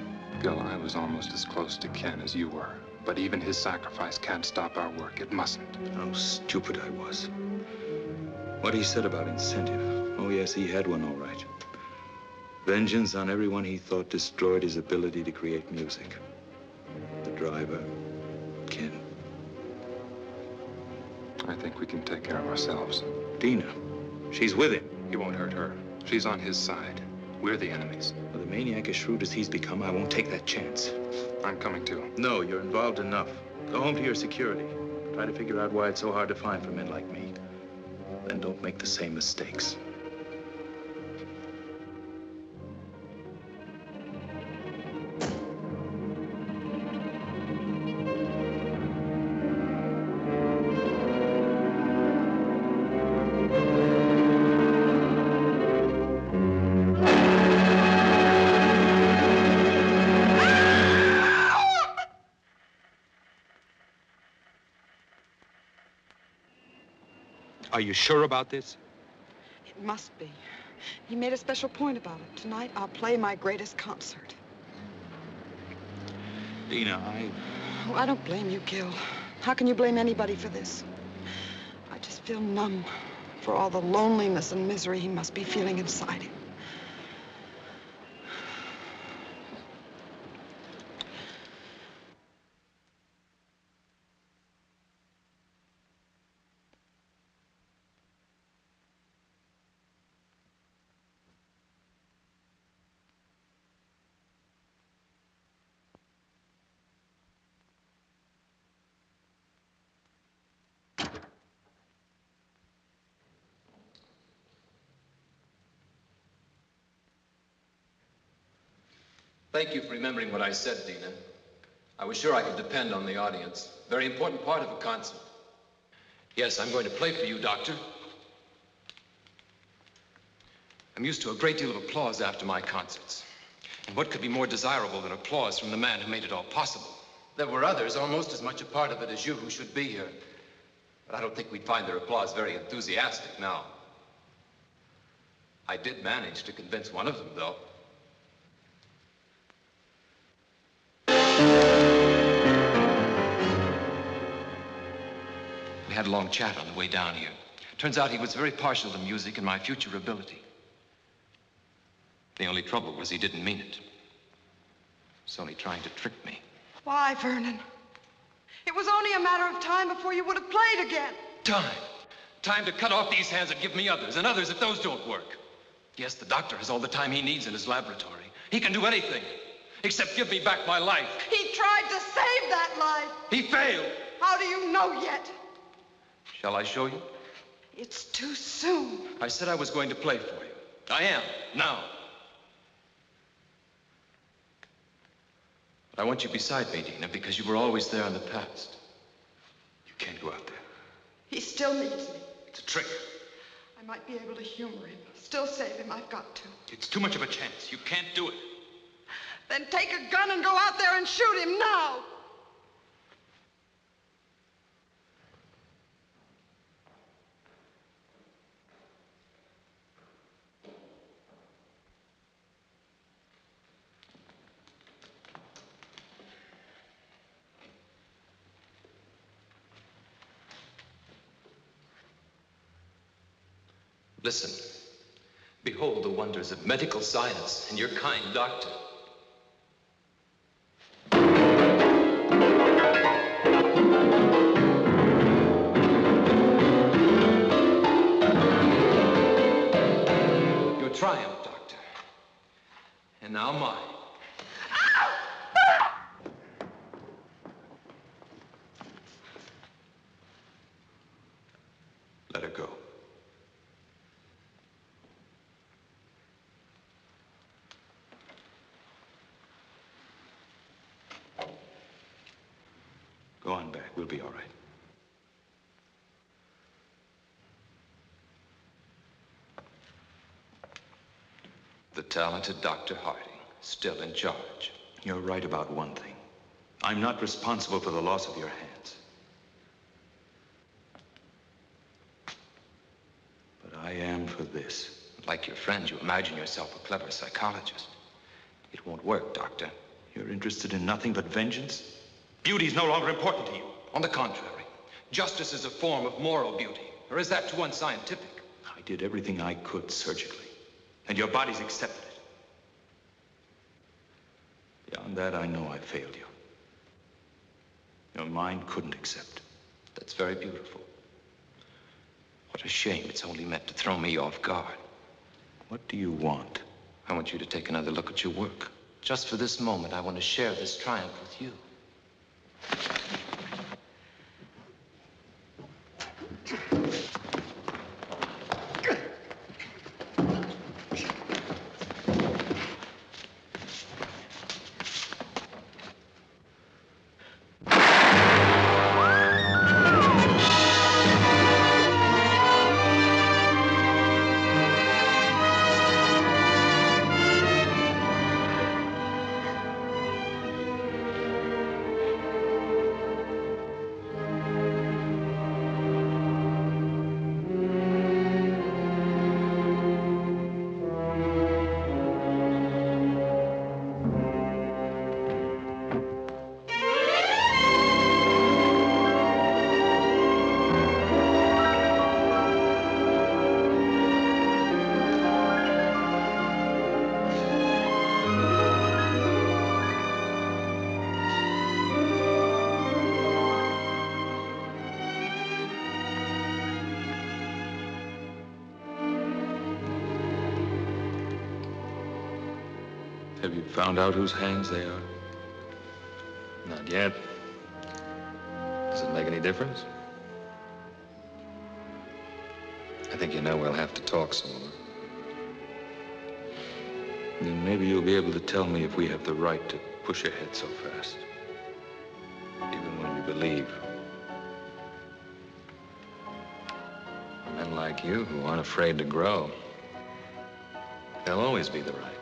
Gil, I was almost as close to Ken as you were. But even his sacrifice can't stop our work. It mustn't. How stupid I was. What he said about incentive. Oh, yes, he had one, all right. Vengeance on everyone he thought destroyed his ability to create music. The driver, Ken. I think we can take care of ourselves. Dina, she's with him. He won't hurt her. She's on his side. We're the enemies. Well, the maniac as shrewd as he's become, I won't take that chance. I'm coming too. No, you're involved enough. Go home to your security. Try to figure out why it's so hard to find for men like me. Then don't make the same mistakes. Are you sure about this? It must be. He made a special point about it. Tonight, I'll play my greatest concert. Dina, Oh, I don't blame you, Gil. How can you blame anybody for this? I just feel numb for all the loneliness and misery he must be feeling inside him. Thank you for remembering what I said, Dina. I was sure I could depend on the audience. Very important part of a concert. Yes, I'm going to play for you, Doctor. I'm used to a great deal of applause after my concerts. And what could be more desirable than applause from the man who made it all possible? There were others, almost as much a part of it as you, who should be here. But I don't think we'd find their applause very enthusiastic now. I did manage to convince one of them, though. We had a long chat on the way down here. Turns out he was very partial to music and my future ability. The only trouble was he didn't mean it. He was only trying to trick me. Why, Vernon? It was only a matter of time before you would have played again. Time. Time to cut off these hands and give me others, and others if those don't work. Yes, the doctor has all the time he needs in his laboratory. He can do anything, except give me back my life. He tried to save that life. He failed. How do you know yet? Shall I show you? It's too soon. I said I was going to play for you. I am, now. But I want you beside me, Dina, because you were always there in the past. You can't go out there. He still needs me. It's a trick. I might be able to humor him. Still save him. I've got to. It's too much of a chance. You can't do it. Then take a gun and go out there and shoot him now. Listen. Behold the wonders of medical science and your kind doctor. Your triumph, doctor. And now mine. Let her go. Go on back. We'll be all right. The talented Dr. Harding, still in charge. You're right about one thing. I'm not responsible for the loss of your hands. But I am for this. Like your friend, you imagine yourself a clever psychologist. It won't work, Doctor. You're interested in nothing but vengeance? Beauty is no longer important to you. On the contrary, justice is a form of moral beauty. Or is that too unscientific? I did everything I could surgically, and your body's accepted it. Beyond that, I know I failed you. Your mind couldn't accept. That's very beautiful. What a shame. It's only meant to throw me off guard. What do you want? I want you to take another look at your work. Just for this moment, I want to share this triumph with you. Have you found out whose hands they are? Not yet. Does it make any difference? I think you know we'll have to talk some more. Then maybe you'll be able to tell me if we have the right to push ahead so fast. Even when we believe. Men like you who aren't afraid to grow, they'll always be the right.